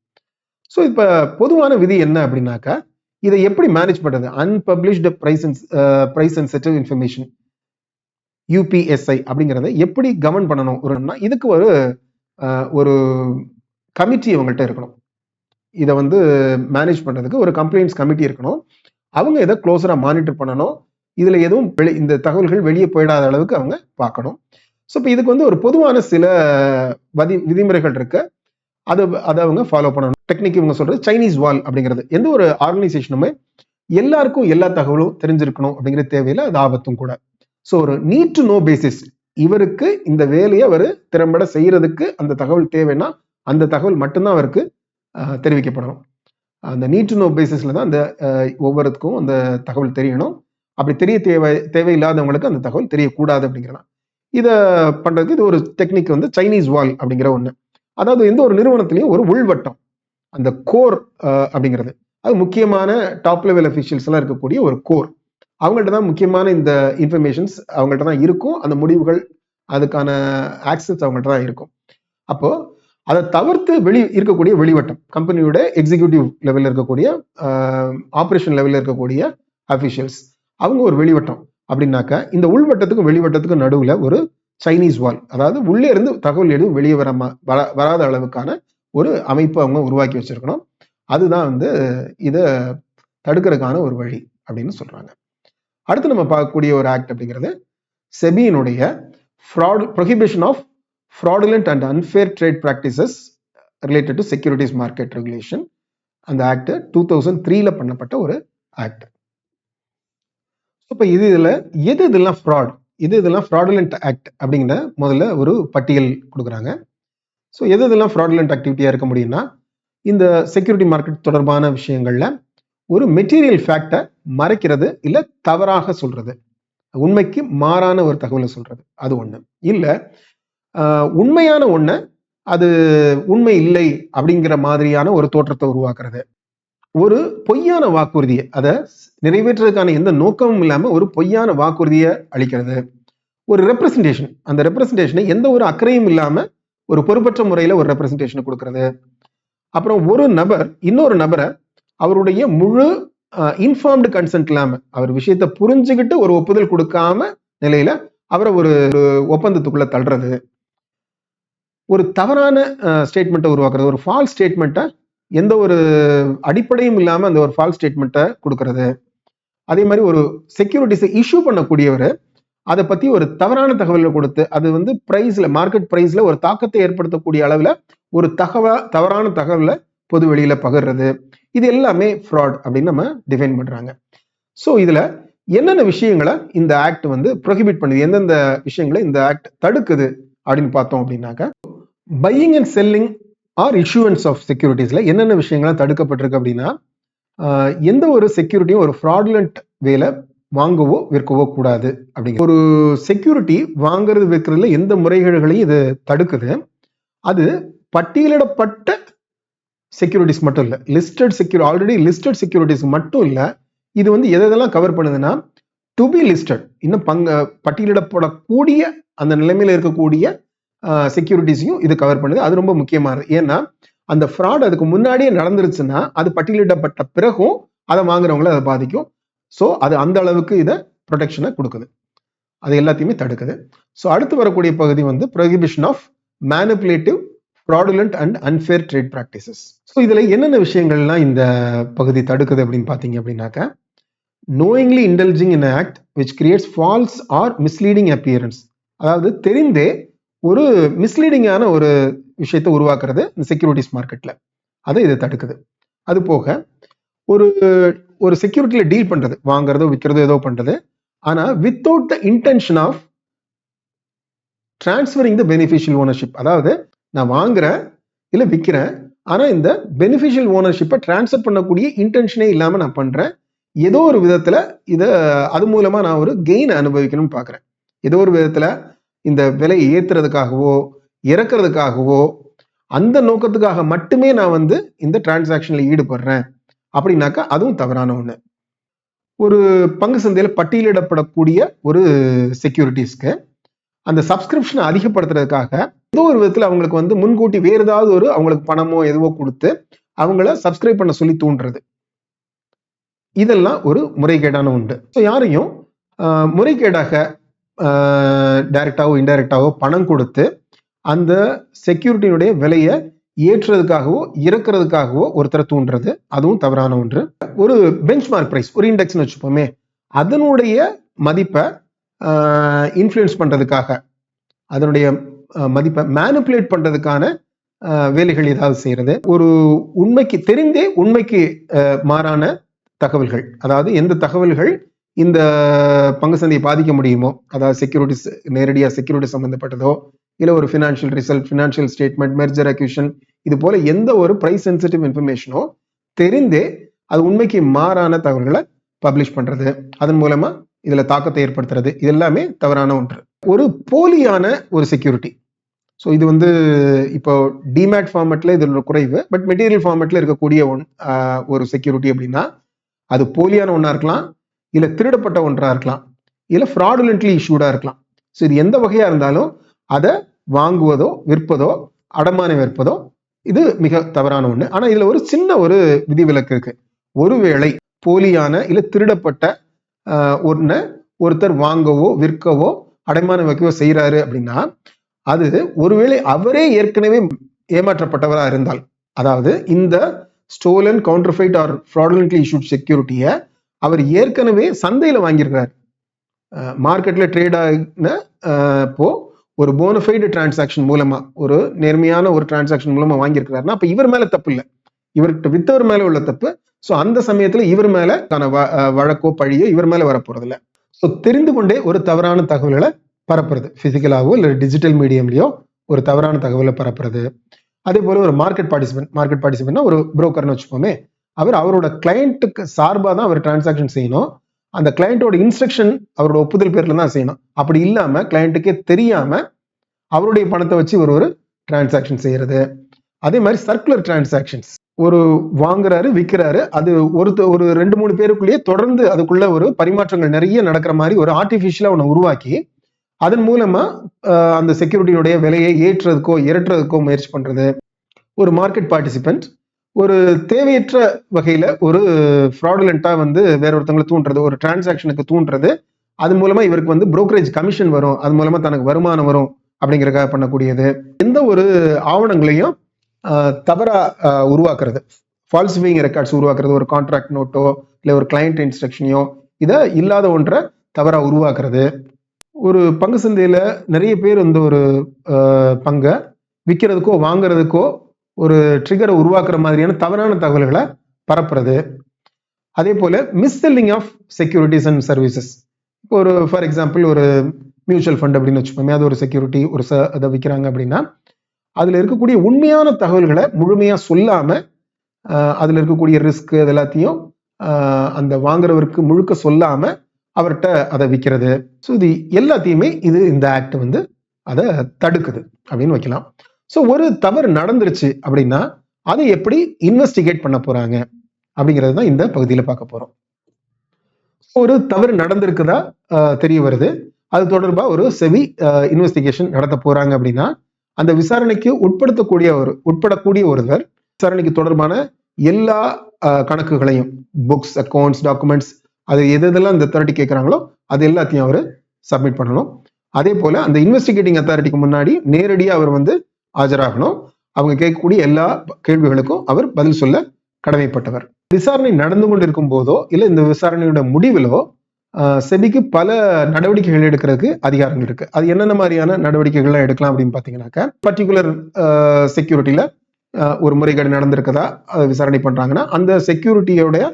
ஸோ இப்போ பொதுவான விதி என்ன அப்படின்னாக்கா, இதை எப்படி மேனேஜ் பண்றது? Unpublished price sensitive information UPSI அப்படிங்கிறத எப்படி கவர்ன் பண்ணணும்? இதுக்கு ஒரு கமிட்டி அவங்கள்ட்ட இருக்கணும். இதை வந்து மேனேஜ் பண்றதுக்கு ஒரு கம்ப்ளைண்ட்ஸ் கமிட்டி இருக்கணும். அவங்க இதை க்ளோஸரா மானிட்டர் பண்ணணும். இதுல எதுவும் இந்த தகவல்கள் வெளியே போயிடாத அளவுக்கு அவங்க பார்க்கணும். ஸோ இப்போ இதுக்கு வந்து ஒரு பொதுவான சில விதிமுறைகள் இருக்கு. அதை அவங்க ஃபாலோ பண்ணணும். டெக்னிக் இவங்க சொல்றது சைனீஸ் வால் அப்படிங்கிறது. எந்த ஒரு ஆர்கனைசேஷனுமே எல்லாருக்கும் எல்லா தகவலும் தெரிஞ்சிருக்கணும் அப்படிங்கிறது தேவையில்லை, அது ஆபத்தும் கூட. ஸோ ஒரு நீட் டு நோ பேசிஸ், இவருக்கு இந்த வேலையை அவர் திறம்பட செய்யறதுக்கு அந்த தகவல் தேவைன்னா அந்த தகவல் மட்டும்தான் அவருக்கு தெரிவிக்கப்படணும். அந்த நீட் டு நோ பேசிஸ்ல தான் அந்த ஒவ்வொருத்துக்கும் அந்த தகவல் தெரியணும். அப்படி தேவையில்லாதவங்களுக்கு அந்த தகவல் தெரியக்கூடாது அப்படிங்கிறதான். இதை பண்றதுக்கு இது ஒரு டெக்னிக் வந்து சைனீஸ் வால் அப்படிங்கிற ஒண்ணு. அதாவது எந்த ஒரு நிறுவனத்திலையும் ஒரு உள்வட்டம், அந்த கோர் அப்படிங்கிறது, அது முக்கியமான டாப் லெவல் அஃபிஷியல்ஸ் எல்லாம் இருக்கக்கூடிய ஒரு கோர். அவங்கள்ட்ட தான் முக்கியமான இந்த இன்ஃபர்மேஷன்ஸ் அவங்கள்ட்ட தான் இருக்கும். அந்த முடிவுகள், அதுக்கான ஆக்சஸ் அவங்கள்ட்ட தான் இருக்கும். அப்போ அதை தவிர்த்து இருக்கக்கூடிய வெளிவட்டம், கம்பெனியோட எக்ஸிக்யூட்டிவ் லெவலில் இருக்கக்கூடிய ஆப்ரேஷன் லெவலில் இருக்கக்கூடிய அஃபிஷியல்ஸ், அவங்க ஒரு வெளிவட்டம். அப்படின்னாக்கா இந்த உள்வட்டத்துக்கும் வெளிவட்டத்துக்கும் நடுவில் ஒரு சைனீஸ் வால், அதாவது உள்ளே இருந்து தகவல் எதுவும் வெளியே வராத அளவுக்கான ஒரு அமைப்பு அவங்க உருவாக்கி வச்சிருக்கணும். அதுதான் வந்து இதை தடுக்கிறதுக்கான ஒரு வழி அப்படின்னு சொல்றாங்க. அடுத்து நம்ம பார்க்கக்கூடிய ஒரு ஆக்ட் அப்படிங்கிறது செபியினுடைய prohibition of fraudulent and unfair trade practices related to securities market regulation. அந்த ஆக்ட் 2003ல பண்ணப்பட்ட ஒரு ஆக்ட். இப்போ இதுல இதெல்லாம் ஃப்ராட், இதெல்லாம் fraudulent ஆக்ட் அப்படிங்கிற முதல்ல ஒரு பட்டியல் கொடுக்குறாங்க. ஸோ இதெல்லாம் fraudulent ஆக்டிவிட்டியா இருக்க முடியும்னா, இந்த செக்யூரிட்டி மார்க்கெட் தொடர்பான விஷயங்கள்ல ஒரு மெட்டீரியல் ஃபேக்டை மறைக்கிறது, இல்லை தவறாக சொல்றது, உண்மைக்கு மாறான ஒரு தகவலை சொல்றது, அது ஒண்ணு. இல்லை உண்மையான ஒண்ணு அது உண்மை இல்லை அப்படிங்கிற மாதிரியான ஒரு தோற்றத்தை உருவாக்குறது, ஒரு பொய்யான வாக்குறுதியை, அதை நிறைவேற்றுறதுக்கான எந்த நோக்கமும் இல்லாம ஒரு பொய்யான வாக்குறுதியை அளிக்கிறது, ஒரு ரெப்ரசன்டேஷன், அந்த ரெப்ரசன்டேஷனை எந்த ஒரு அக்கறையும் இல்லாம ஒரு பொறுப்பற்ற முறையில ஒரு ரெப்ரசன்டேஷனை கொடுக்கறது, அப்புறம் ஒரு நபர் இன்னொரு நபரை அவருடைய முழு இன்ஃபார்ம்டு கன்சென்ட் இல்லாம, அவர் விஷயத்தை புரிஞ்சுக்கிட்டு ஒரு ஒப்புதல் கொடுக்காம நிலையில அவரை ஒரு ஒப்பந்தத்துக்குள்ள தள்ளுறது, ஒரு தவறான ஸ்டேட்மெண்ட்டை உருவாக்குறது, ஒரு ஃபால்ஸ் ஸ்டேட்மெண்ட்டை எந்த ஒரு அடிப்படையும் இல்லாம அந்த ஒரு ஃபால்ஸ் ஸ்டேட்மெண்ட்டை கொடுக்கறது, அதே மாதிரி ஒரு செக்யூரிட்டிஸை இஷ்யூ பண்ணக்கூடியவர் அதை பத்தி ஒரு தவறான தகவலை கொடுத்து அது வந்து பிரைஸ்ல, மார்க்கெட் பிரைஸ்ல ஒரு தாக்கத்தை ஏற்படுத்தக்கூடிய அளவுல ஒரு தவறான தகவலை பொது வெளியில பகிர்றது, இது எல்லாமே ஃப்ராட் அப்படின்னு நம்ம டிஃபைன் பண்றாங்க. ஸோ இதுல என்னென்ன விஷயங்களை இந்த ஆக்ட் வந்து ப்ரொஹிபிட் பண்ணுது, எந்தெந்த விஷயங்களை இந்த ஆக்ட் தடுக்குது அப்படின்னு பார்த்தோம் அப்படின்னாக்கா, buying and selling or issuance of செக்யூரிட்டிஸ்ல என்னென்ன விஷயங்கள்லாம் தடுக்கப்பட்டிருக்கு அப்படின்னா, எந்த ஒரு செக்யூரிட்டியும் ஒரு ஃப்ராடுலண்ட் வேலை வாங்கவோ விற்கவோ கூடாது அப்படிங்கிற ஒரு செக்யூரிட்டி வாங்குறது விற்கிறதுல எந்த முறைகேடுகளையும் இது தடுக்குது. அது பட்டியலிடப்பட்ட செக்யூரிட்டிஸ் மட்டும் இல்லை, ஆல்ரெடி லிஸ்டட் செக்யூரிட்டிஸ் மட்டும் இல்லை, இது வந்து எதெல்லாம் கவர் பண்ணுதுன்னா, டு பி லிஸ்டட், இன்னும் பட்டியலிடப்படக்கூடிய அந்த நிலைமையில இருக்கக்கூடிய செக்யூரிட்டிஸையும் இது கவர் பண்ணுது. அது ரொம்ப முக்கியமானது. ஏன்னா அந்த ஃப்ராட் அதுக்கு முன்னாடியே நடந்துருச்சுன்னா அது பட்டியலிடப்பட்ட பிறகும் அதை வாங்குறவங்களை அதை பாதிக்கும். ஸோ அது அந்த அளவுக்கு இதை ப்ரொடெக்ஷனை கொடுக்குது, அது எல்லாத்தையுமே தடுக்குது. ஸோ அடுத்து வரக்கூடிய பகுதி வந்து prohibition of manipulative, fraudulent and unfair trade practices. So இதுல என்னென்ன விஷயங்கள்லாம் இந்த பகுதி தடுக்குது அப்படின்னு பார்த்தீங்க அப்படின்னாக்கா, knowingly indulging in an act which creates false or misleading appearance, அதாவது தெரிந்தே ஒரு மிஸ்லீடிங்கான ஒரு விஷயத்தை உருவாக்குறது இந்த செக்யூரிட்டிஸ் மார்க்கெட்ல, அதை இது தடுக்குது. அது போக ஒரு செக்யூரிட்டியில டீல் பண்றது, வாங்குறதோ விற்கிறதோ ஏதோ பண்றது, ஆனா without the intention of transferring the beneficial ownership, அதாவது நான் வாங்குறேன், இல்லை விற்கிறேன், ஆனால் இந்த பெனிஃபிஷியல் ஓனர்ஷிப்பை டிரான்ஸ்ஃபர் பண்ணக்கூடிய இன்டென்ஷனே இல்லாமல் நான் பண்ணுறேன். ஏதோ ஒரு விதத்தில் இதை அது மூலமாக நான் ஒரு கெயின் அனுபவிக்கணும்னு பார்க்குறேன். ஏதோ ஒரு விதத்தில் இந்த விலையை ஏற்றுறதுக்காகவோ இறக்கிறதுக்காகவோ அந்த நோக்கத்துக்காக மட்டுமே நான் வந்து இந்த டிரான்சாக்ஷனில் ஈடுபடுறேன் அப்படின்னாக்கா அதுவும் தவறான ஒன்று. ஒரு பங்கு சந்தையில் பட்டியலிடப்படக்கூடிய ஒரு செக்யூரிட்டிஸ்க்கு அந்த சப்ஸ்கிரிப்ஷனை அதிகப்படுத்துறதுக்காக ஏதோ ஒரு விதத்தில் அவங்களுக்கு வந்து முன்கூட்டி வேறு ஏதாவது ஒரு அவங்களுக்கு பணமோ எதுவோ கொடுத்து அவங்கள சப்ஸ்கிரைப் பண்ண சொல்லி தூண்டுறது, இதெல்லாம் ஒரு முறைகேடான உண்டு. ஸோ யாரையும் முறைகேடாக டைரக்டாவோ இன்டைரக்டாவோ பணம் கொடுத்து அந்த செக்யூரிட்டியினுடைய விலையை ஏற்றுறதுக்காகவோ இறக்குறதுக்காகவோ ஒருத்தரை தூண்டுறது, அதுவும் தவறான ஒன்று. ஒரு பெஞ்ச்மார்க் பிரைஸ், ஒரு இண்டெக்ஸ்னு வச்சுப்போமே, அதனுடைய மதிப்பை இன்ஃப்ளூயன்ஸ் பண்றதுக்காக, அதனுடைய மதிப்பை மேனிப்புலேட் பண்றதுக்கான வேலைகள் ஏதாவது செய்யறது, ஒரு உண்மைக்கு தெரிந்தே உண்மைக்கு மாறான தகவல்கள், அதாவது எந்த தகவல்கள் இந்த பங்கு சந்தையை பாதிக்க முடியுமோ, அதாவது செக்யூரிட்டிஸ் நேரடியாக செக்யூரிட்டி சம்பந்தப்பட்டதோ இல்லை ஒரு financial result, financial statement, merger அக்யூஷன், இது போல எந்த ஒரு பிரைஸ் சென்சிட்டிவ் இன்ஃபர்மேஷனோ தெரிந்தே அது உண்மைக்கு மாறான தகவல்களை பப்ளிஷ் பண்றது, அதன் மூலமா இதுல தாக்கத்தை ஏற்படுத்துறது, இது எல்லாமே தவறான ஒன்று. ஒரு போலியான ஒரு செக்யூரிட்டி, ஸோ இது வந்து இப்போ டிமேட் ஃபார்மேட்ல இது ஒரு குறைவு, பட் மெட்டீரியல் ஃபார்மேட்ல இருக்கக்கூடிய ஒரு செக்யூரிட்டி அப்படின்னா அது போலியான ஒன்றா இருக்கலாம், இல்லை திருடப்பட்ட ஒன்றா இருக்கலாம், இல்லை ஃப்ராடுலண்ட்லி இஷ்யூடா இருக்கலாம். ஸோ இது எந்த வகையா இருந்தாலும் அதை வாங்குவதோ விற்பதோ அடமானம் விற்பதோ இது மிக தவறான ஒன்று. ஆனால் இதுல ஒரு சின்ன ஒரு விதிவிலக்கு இருக்கு. ஒருவேளை போலியான இல்லை திருடப்பட்ட ஒன்றை ஒருத்தர் வாங்கவோ விற்கவோ அடைமானம் வைக்கவோ செய்யறாரு அப்படின்னா அது ஒருவேளை அவரே ஏற்கனவே ஏமாற்றப்பட்டவரா இருந்தால், அதாவது இந்த ஸ்டோலன், கவுண்டர்ஃபைட் ஆர் ஃப்ராடுலண்ட்லி இஷ்யூட் செக்யூரிட்டியை அவர் ஏற்கனவே சந்தையில வாங்கியிருக்கிறார், மார்க்கெட்ல ட்ரேட் ஆகின இப்போ ஒரு போனஃபைடு டிரான்சாக்ஷன் மூலமா, ஒரு நேர்மையான ஒரு டிரான்சாக்ஷன் மூலமா வாங்கியிருக்கிறாருன்னா அப்ப இவர் மேல தப்பு இல்லை, இவர்கிட்ட வித்தவர் மேல உள்ள தப்பு. ஸோ அந்த சமயத்துல இவர் மேல வழக்கோ பழியோ இவர் மேல வரப்போறது இல்லை. ஸோ தெரிந்து கொண்டே ஒரு தவறான தகவல்களை பரப்புறது, பிசிக்கலாவோ இல்லை டிஜிட்டல் மீடியம்லயோ ஒரு தவறான தகவலை பரப்புறது. அதே போல ஒரு மார்க்கெட் பார்ட்டிசிபென்ட்னா ஒரு புரோக்கர்னு வச்சுப்போமே, அவரோட கிளையண்ட்டுக்கு சார்பாக தான் அவர் டிரான்சாக்ஷன் செய்யணும், அந்த கிளையண்டோட இன்ஸ்ட்ரக்ஷன் அவரோட ஒப்புதல் பேர்ல தான் செய்யணும். அப்படி இல்லாம கிளையண்ட்டுக்கே தெரியாம அவருடைய பணத்தை வச்சு ஒரு டிரான்சாக்ஷன் செய்யறது. அதே மாதிரி சர்க்குலர் டிரான்சாக்ஷன்ஸ், ஒரு வாங்குறாரு விற்கிறாரு, அது ஒரு 2-3 பேருக்குள்ளேயே தொடர்ந்து அதுக்குள்ள ஒரு பரிமாற்றங்கள் நிறைய நடக்கிற மாதிரி ஒரு ஆர்டிபிஷியலா ஒன்று உருவாக்கி அதன் மூலமா அந்த செக்யூரிட்டியுடைய விலையை ஏற்றுறதுக்கோ இறட்டுறதுக்கோ முயற்சி பண்றது. ஒரு மார்க்கெட் பார்ட்டிசிபென்ட் ஒரு தேவையற்ற வகையில ஒரு ஃப்ராடுலண்டா வந்து வேற ஒருத்தவங்களை தூண்டுறது, ஒரு டிரான்சாக்ஷனுக்கு தூண்டுறது, அது மூலமா இவருக்கு வந்து புரோக்கரேஜ் கமிஷன் வரும், அது மூலமா தனக்கு வருமானம் வரும் அப்படிங்கிறதுக்காக பண்ணக்கூடியது. எந்த ஒரு ஆவணங்களையும் தவறா உருவாக்குறது, ஃபால்சிஃபையிங் ரெக்கார்ட்ஸ் உருவாக்குறது, ஒரு கான்ட்ராக்ட் நோட்டோ இல்லை ஒரு கிளையண்ட் இன்ஸ்ட்ரக்ஷனையோ இதை இல்லாத ஒன்றை தவறா உருவாக்குறது. ஒரு பங்கு சந்தையில நிறைய பேர் வந்து ஒரு பங்கை விற்கிறதுக்கோ வாங்குறதுக்கோ ஒரு ட்ரிகரை உருவாக்குற மாதிரியான தவறான தகவல்களை பரப்புறது. அதே போல மிஸ்செல்லிங் ஆஃப் செக்யூரிட்டிஸ் அண்ட் சர்வீசஸ். ஒரு ஃபார் எக்ஸாம்பிள் ஒரு மியூச்சுவல் ஃபண்ட் அப்படின்னு வச்சுக்கோமே, அது ஒரு செக்யூரிட்டி ஒரு அதை விற்கிறாங்க அப்படின்னா அதுல இருக்கக்கூடிய உண்மையான தகவல்களை முழுமையா சொல்லாம அதுல இருக்கக்கூடிய ரிஸ்க் அது எல்லாத்தையும் அந்த வாங்குறவருக்கு முழுக்க சொல்லாம அவர்கிட்ட அதை விற்கிறது. ஸோ இது எல்லாத்தையுமே இந்த ஆக்ட் வந்து அதை தடுக்குது அப்படின்னு வைக்கலாம். ஸோ ஒரு தவறு நடந்துருச்சு அப்படின்னா அதை எப்படி இன்வெஸ்டிகேட் பண்ண போறாங்க அப்படிங்கிறது தான் இந்த பகுதியில் பார்க்க போறோம். ஒரு தவறு நடந்திருக்குதா தெரிய வருது, அது தொடர்பா ஒரு செவி இன்வெஸ்டிகேஷன் நடத்த போறாங்க அப்படின்னா அந்த விசாரணைக்கு உட்படக்கூடிய ஒருவர் விசாரணைக்கு தொடர்பான எல்லா கணக்குகளையும், புக்ஸ், அக்கௌண்ட்ஸ், டாக்குமெண்ட்ஸ், அது எதெல்லாம் இந்த அத்தாரிட்டி கேட்குறாங்களோ அது எல்லாத்தையும் அவர் சப்மிட் பண்ணணும். அதே போல அந்த இன்வெஸ்டிகேட்டிங் அத்தாரிட்டிக்கு முன்னாடி நேரடியாக அவர் வந்து ஆஜராகணும். அவங்க கேட்கக்கூடிய எல்லா கேள்விகளுக்கும் அவர் பதில் சொல்ல கடமைப்பட்டவர். விசாரணை நடந்து கொண்டிருக்கும் போதோ இல்லை இந்த விசாரணையோட முடிவிலோ செபிக்கு பல நடவடிக்கைகள் எடுக்கிறதுக்கு அதிகாரம் இருக்கு. அது என்னென்ன மாதிரியான நடவடிக்கைகள்லாம் எடுக்கலாம் அப்படின்னு பார்த்தீங்கன்னாக்கா, பர்டிகுலர் செக்யூரிட்டியில ஒரு முறைகேடு நடந்திருக்கதா அதை விசாரணை பண்றாங்கன்னா அந்த செக்யூரிட்டியோடைய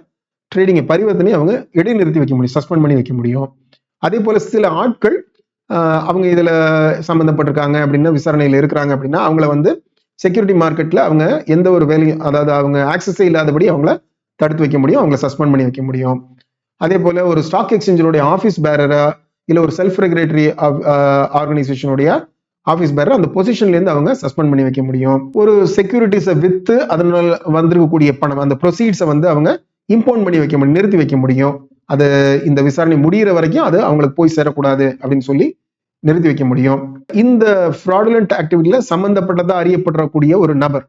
ட்ரேடிங்கை பரிவர்த்தனை அவங்க இடைநிறுத்தி வைக்க முடியும், சஸ்பெண்ட் பண்ணி வைக்க முடியும். அதே போல சில ஆட்கள் அவங்க இதுல சம்பந்தப்பட்டிருக்காங்க அப்படின்னா விசாரணையில் இருக்கிறாங்க அப்படின்னா அவங்கள வந்து செக்யூரிட்டி மார்க்கெட்ல அவங்க எந்த ஒரு வேலையும், அதாவது அவங்க ஆக்சஸே இல்லாதபடி அவங்கள தடுத்து வைக்க முடியும், அவங்கள சஸ்பெண்ட் பண்ணி வைக்க முடியும். அதே போல ஒரு ஸ்டாக் எக்ஸ்சேஞ்சினுடைய ஆஃபீஸ் பேரரா இல்ல ஒரு செல்ஃப் ரெகுலேட்டரி ஆர்கனைசேஷனுடைய ஆஃபீஸ் பேரர் அந்த பொசிஷன்ல இருந்து அவங்க சஸ்பெண்ட் பண்ணி வைக்க முடியும். ஒரு செக்யூரிட்டிஸை வித்து அதனால வந்திருக்கக்கூடிய பணம், அந்த ப்ரொசீட்ஸை வந்து அவங்க இம்பவுண்ட் பண்ணி வைக்க முடியும், நிறுத்தி வைக்க முடியும். அது இந்த விசாரணை முடிகிற வரைக்கும் அது அவங்களுக்கு போய் சேரக்கூடாது அப்படின்னு சொல்லி நிறுத்தி வைக்க முடியும். இந்த ஃப்ராடுலண்ட் ஆக்டிவிட்டியில சம்பந்தப்பட்டதா அறியப்படக்கூடிய ஒரு நபர்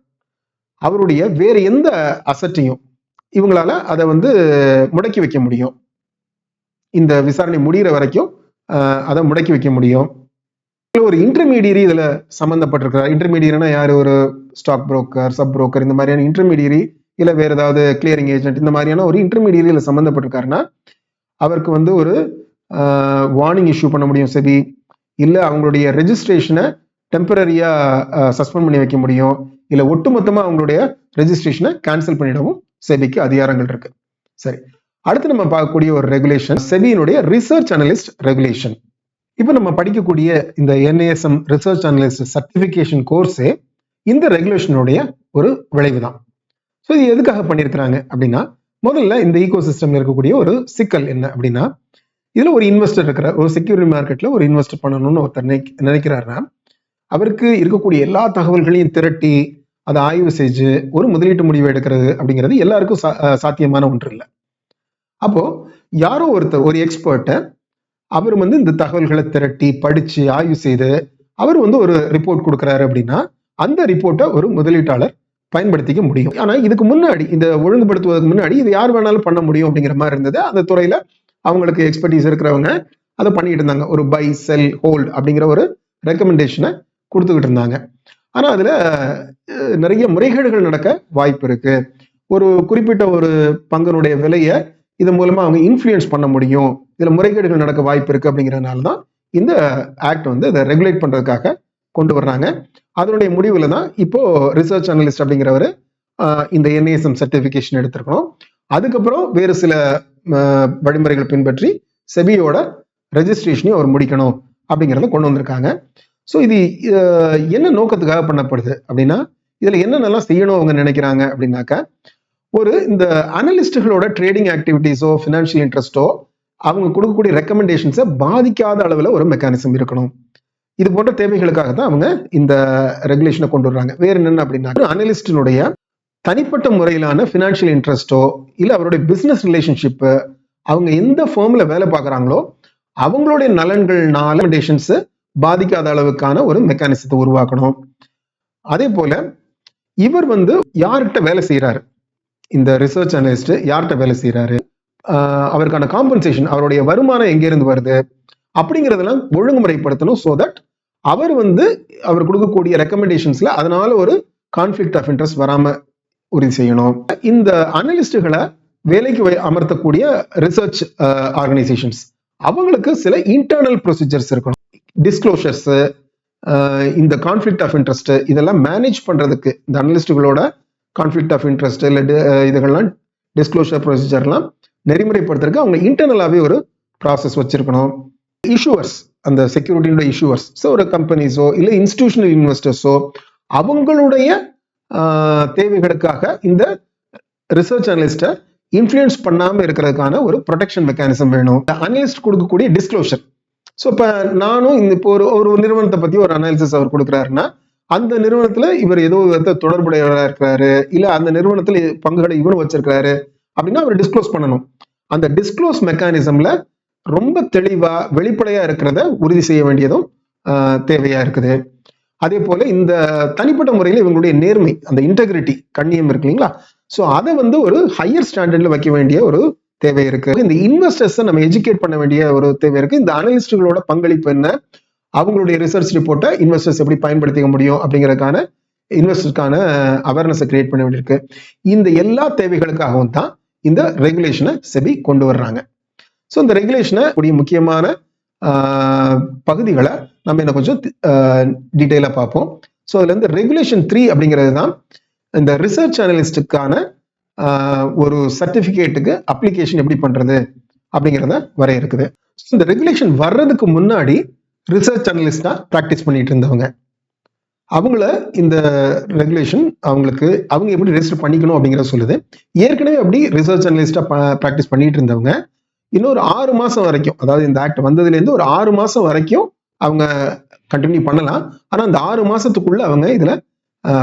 அவருடைய வேற எந்த அசட்டையும் இவங்களால அதை வந்து முடக்கி வைக்க முடியும். இந்த விசாரணை முடிகிற வரைக்கும் அதை முடக்கி வைக்க முடியும். ஒரு இன்டர்மீடியரி இதுல சம்பந்தப்பட்டிருக்கிறார். இன்டர்மீடியரினா யாரு? ஒரு ஸ்டாக் புரோக்கர், சப் புரோக்கர், இந்த மாதிரியான இன்டர்மீடியரி இல்ல வேற ஏதாவது கிளியரிங் ஏஜென்ட், இந்த மாதிரியான ஒரு இன்டர்மீடியரி இதுல சம்பந்தப்பட்டிருக்காருன்னா அவருக்கு வந்து ஒரு வார்னிங் இஷ்யூ பண்ண முடியும் செபி. இல்ல அவங்களுடைய ரெஜிஸ்ட்ரேஷனை டெம்பரரியா சஸ்பெண்ட் பண்ணி வைக்க முடியும். இல்ல ஒட்டுமொத்தமா அவங்களுடைய ரெஜிஸ்ட்ரேஷனை கேன்சல் பண்ணிடவும் செபிக்கு அதிகாரங்கள் இருக்கு. சரி, அடுத்து நம்ம பார்க்கக்கூடிய ஒரு ரெகுலேஷன் செபியினுடைய ரிசர்ச் அனலிஸ்ட் ரெகுலேஷன். இப்போ நம்ம படிக்கக்கூடிய இந்த NASM ரிசர்ச் அனலிஸ்ட் சர்டிபிகேஷன் கோர்ஸே இந்த ரெகுலேஷனுடைய ஒரு விளைவு தான். ஸோ இது எதுக்காக பண்ணியிருக்கிறாங்க அப்படின்னா, முதல்ல இந்த ஈகோ சிஸ்டம்ல இருக்கக்கூடிய ஒரு சிக்கல் என்ன அப்படின்னா, இதுல ஒரு இன்வெஸ்டர் இருக்கிறார், ஒரு செக்யூரிட்டி மார்க்கெட்ல ஒரு இன்வெஸ்ட் பண்ணணும்னு ஒருத்தர் நினைக்கிறாருன்னா அவருக்கு இருக்கக்கூடிய எல்லா தகவல்களையும் திரட்டி அதை ஆய்வு செஞ்சு ஒரு முதலீட்டு முடிவு எடுக்கிறது அப்படிங்கிறது எல்லாருக்கும் சாத்தியமான ஒன்று இல்லை. அப்போ யாரோ ஒருத்தர், ஒரு எக்ஸ்பர்ட்டை, அவர் வந்து இந்த தகவல்களை திரட்டி படிச்சு ஆய்வு செய்து அவர் வந்து ஒரு ரிப்போர்ட் கொடுக்குறாரு அப்படின்னா அந்த ரிப்போர்ட்டை ஒரு முதலீட்டாளர் பயன்படுத்திக்க முடியும். ஆனா இதுக்கு முன்னாடி, இந்த ஒழுங்குபடுத்துவதற்கு முன்னாடி இது யார் வேணாலும் பண்ண முடியும் அப்படிங்கிற மாதிரி இருந்தது. அந்த துறையில அவங்களுக்கு எக்ஸ்பர்டீஸ் இருக்கிறவங்க அதை பண்ணிட்டு இருந்தாங்க. ஒரு பை, செல், ஹோல்ட் அப்படிங்கிற ஒரு ரெக்கமெண்டேஷனை கொடுத்துக்கிட்டு இருந்தாங்க. ஆனா அதுல நிறைய முறைகேடுகள் நடக்க வாய்ப்பு இருக்கு. ஒரு குறிப்பிட்ட ஒரு பங்கினுடைய விலையை இதன் மூலமா அவங்க இன்ஃப்ளூயன்ஸ் பண்ண முடியும், இதுல முறைகேடுகள் நடக்க வாய்ப்பு இருக்கு அப்படிங்கிறதுனால தான் இந்த ஆக்ட் வந்து அதை ரெகுலேட் பண்றதுக்காக கொண்டு வர்றாங்க. அதனுடைய முடிவுல தான் இப்போ ரிசர்ச் அனலிஸ்ட் அப்படிங்கிறவர் இந்த NASM சர்டிபிகேஷன் எடுத்திருக்கணும். அதுக்கப்புறம் வேறு சில வழிமுறைகளை பின்பற்றி செபியோட ரெஜிஸ்ட்ரேஷனையும் அவர் முடிக்கணும் அப்படிங்கிறத கொண்டு வந்திருக்காங்க. ஸோ இது என்ன நோக்கத்துக்காக பண்ணப்படுது அப்படின்னா, இதுல என்னென்னலாம் செய்யணும் அவங்க நினைக்கிறாங்க அப்படின்னாக்கா, ஒரு இந்த அனலிஸ்டுகளோட ட்ரேடிங் ஆக்டிவிட்டிஸோ ஃபினான்ஷியல் இன்ட்ரெஸ்டோ அவங்க கொடுக்கக்கூடிய ரெக்கமெண்டேஷன்ஸை பாதிக்காத அளவில் ஒரு மெக்கானிசம் இருக்கணும். இது போன்ற தேவைகளுக்காக தான் அவங்க இந்த ரெகுலேஷனை கொண்டு வர்றாங்க. வேற என்னென்ன அப்படின்னா, அனலிஸ்டினுடைய தனிப்பட்ட முறையிலான ஃபினான்ஷியல் இன்ட்ரெஸ்டோ இல்லை அவருடைய பிஸ்னஸ் ரிலேஷன்ஷிப்பு, அவங்க எந்த ஃபேர்ம்ல வேலை பார்க்குறாங்களோ அவங்களுடைய நலன்கள்னால ரெக்கமெண்டேஷன்ஸ் பாதிக்காத அளவுக்கான ஒரு மெக்கானிசத்தை உருவாக்கணும். அதே போல இவர் வந்து யார்கிட்ட வேலை செய்யறாரு, இந்த ரிசர்ச் அனலிஸ்ட் யார்கிட்ட வேலை செய்யறாரு, அவருக்கான காம்பன்சேஷன், அவருடைய வருமானம் எங்கிருந்து வருது அப்படிங்கிறதெல்லாம் ஒழுங்குமுறைப்படுத்தணும். ஸோ தட் அவர் வந்து அவர் கொடுக்கக்கூடிய ரெக்கமெண்டேஷன்ஸ்ல அதனால ஒரு கான்ஃபிளிக்ட் ஆஃப் இன்ட்ரெஸ்ட் வராம உறுதி செய்யணும். இந்த அனலிஸ்டுகளை வேலைக்கு அமர்த்தக்கூடிய ரிசர்ச் ஆர்கனைசேஷன்ஸ் அவங்களுக்கு சில இன்டர்னல் ப்ரொசீஜர்ஸ் இருக்கணும். டிஸ்க்ளோஷர்ஸ், இந்த கான்ஃபிளிக்ட் ஆஃப் இன்ட்ரெஸ்ட் இதெல்லாம் மேனேஜ் பண்றதுக்கு, இந்த அனலிஸ்டுகளோட கான்ஃபிளிக்ட் ஆஃப் இன்ட்ரெஸ்ட் இல்லை இதுகள்லாம் டிஸ்க்ளோஷர் ப்ரொசீஜர்லாம் நெறிமுறைப்படுத்துறதுக்கு அவங்க இன்டர்னலாகவே ஒரு ப்ராசஸ் வச்சிருக்கணும். இஷ்யூவர்ஸ், அந்த செக்யூரிட்டியோட இஷ்யூவர்ஸ், ஸோ ஒரு கம்பெனிஸோ இல்லை இன்ஸ்டிடியூஷனல் இன்வெஸ்டர்ஸோ அவங்களுடைய தேவைகளுக்காக இந்த ரிசர்ச் அனலிஸ்ட்டை இன்ஃப்ளூயன்ஸ் பண்ணாமல் இருக்கிறதுக்கான ஒரு ப்ரொடெக்ஷன் மெக்கானிசம் வேணும். அனலிஸ்ட் கொடுக்கக்கூடிய டிஸ்க்ளோஷர், ஸோ இப்போ நானும் இப்போ ஒரு நிறுவனத்தை பற்றி ஒரு அனாலிசிஸ் அவர் கொடுக்குறாருன்னா அந்த நிறுவனத்தில் இவர் ஏதோ தொடர்புடையவராக இருக்கிறாரு, இல்லை அந்த நிறுவனத்தில் பங்குகளை இவரும் வச்சிருக்கிறாரு அப்படின்னா அவர் டிஸ்க்ளோஸ் பண்ணணும். அந்த டிஸ்க்ளோஸ் மெக்கானிசம்ல ரொம்ப தெளிவா வெளிப்படையா இருக்கிறத உறுதி செய்ய வேண்டியதும் தேவையா இருக்குது. அதே போல இந்த தனிப்பட்ட முறையில் இவங்களுடைய நேர்மை, அந்த இன்டெகிரிட்டி, கண்ணியம் இருக்கு இல்லைங்களா, ஸோ அதை வந்து ஒரு ஹையர் ஸ்டாண்டர்ட்ல வைக்க வேண்டிய ஒரு தேவை இருக்கு. இந்த இன்வெஸ்டர்ஸை நம்ம எஜுகேட் பண்ண வேண்டிய ஒரு தேவை இருக்கு. இந்த அனலிஸ்டுகளோட பங்களிப்பு என்ன, அவங்களுடைய ரிசர்ச் ரிப்போர்ட்டை இன்வெஸ்டர்ஸ் எப்படி பயன்படுத்திக்க முடியும் அப்படிங்கிறதுக்கான இன்வெஸ்டருக்கான அவேர்னஸை கிரியேட் பண்ண வேண்டியிருக்கு. இந்த எல்லா தேவைகளுக்காகவும் தான் இந்த ரெகுலேஷனை செபி கொண்டு வர்றாங்க. ஸோ இந்த ரெகுலேஷனை கூடிய முக்கியமான பகுதிகளை நம்ம என்ன கொஞ்சம் டீட்டெயிலாக பார்ப்போம். ஸோ அதுல இருந்து ரெகுலேஷன் 3 அப்படிங்கிறது தான் இந்த ரிசர்ச் அனலிஸ்டுக்கான ஒரு சர்டிபிகேட்டுக்கு அப்ளிகேஷன் எப்படி பண்றது அப்படிங்கிறத வரையறுக்குது. இந்த ரெகுலேஷன் வர்றதுக்கு முன்னாடி ரிசர்ச் அனலிஸ்டா பிராக்டிஸ் பண்ணிட்டு இருந்தவங்க, அவங்கள இந்த ரெகுலேஷன் அவங்க எப்படி ரெஜிஸ்டர் பண்ணிக்கணும் அப்படிங்கிறத சொல்லுது. ஏற்கனவே அப்படி ரிசர்ச் அனலிஸ்டா ப்ராக்டிஸ் பண்ணிட்டு இருந்தவங்க இன்னொரு 6 மாசம் வரைக்கும், அதாவது இந்த ஆக்ட் வந்ததுலேருந்து ஒரு 6 மாசம் வரைக்கும் அவங்க கண்டினியூ பண்ணலாம். ஆனா அந்த 6 மாசத்துக்குள்ள அவங்க இதுல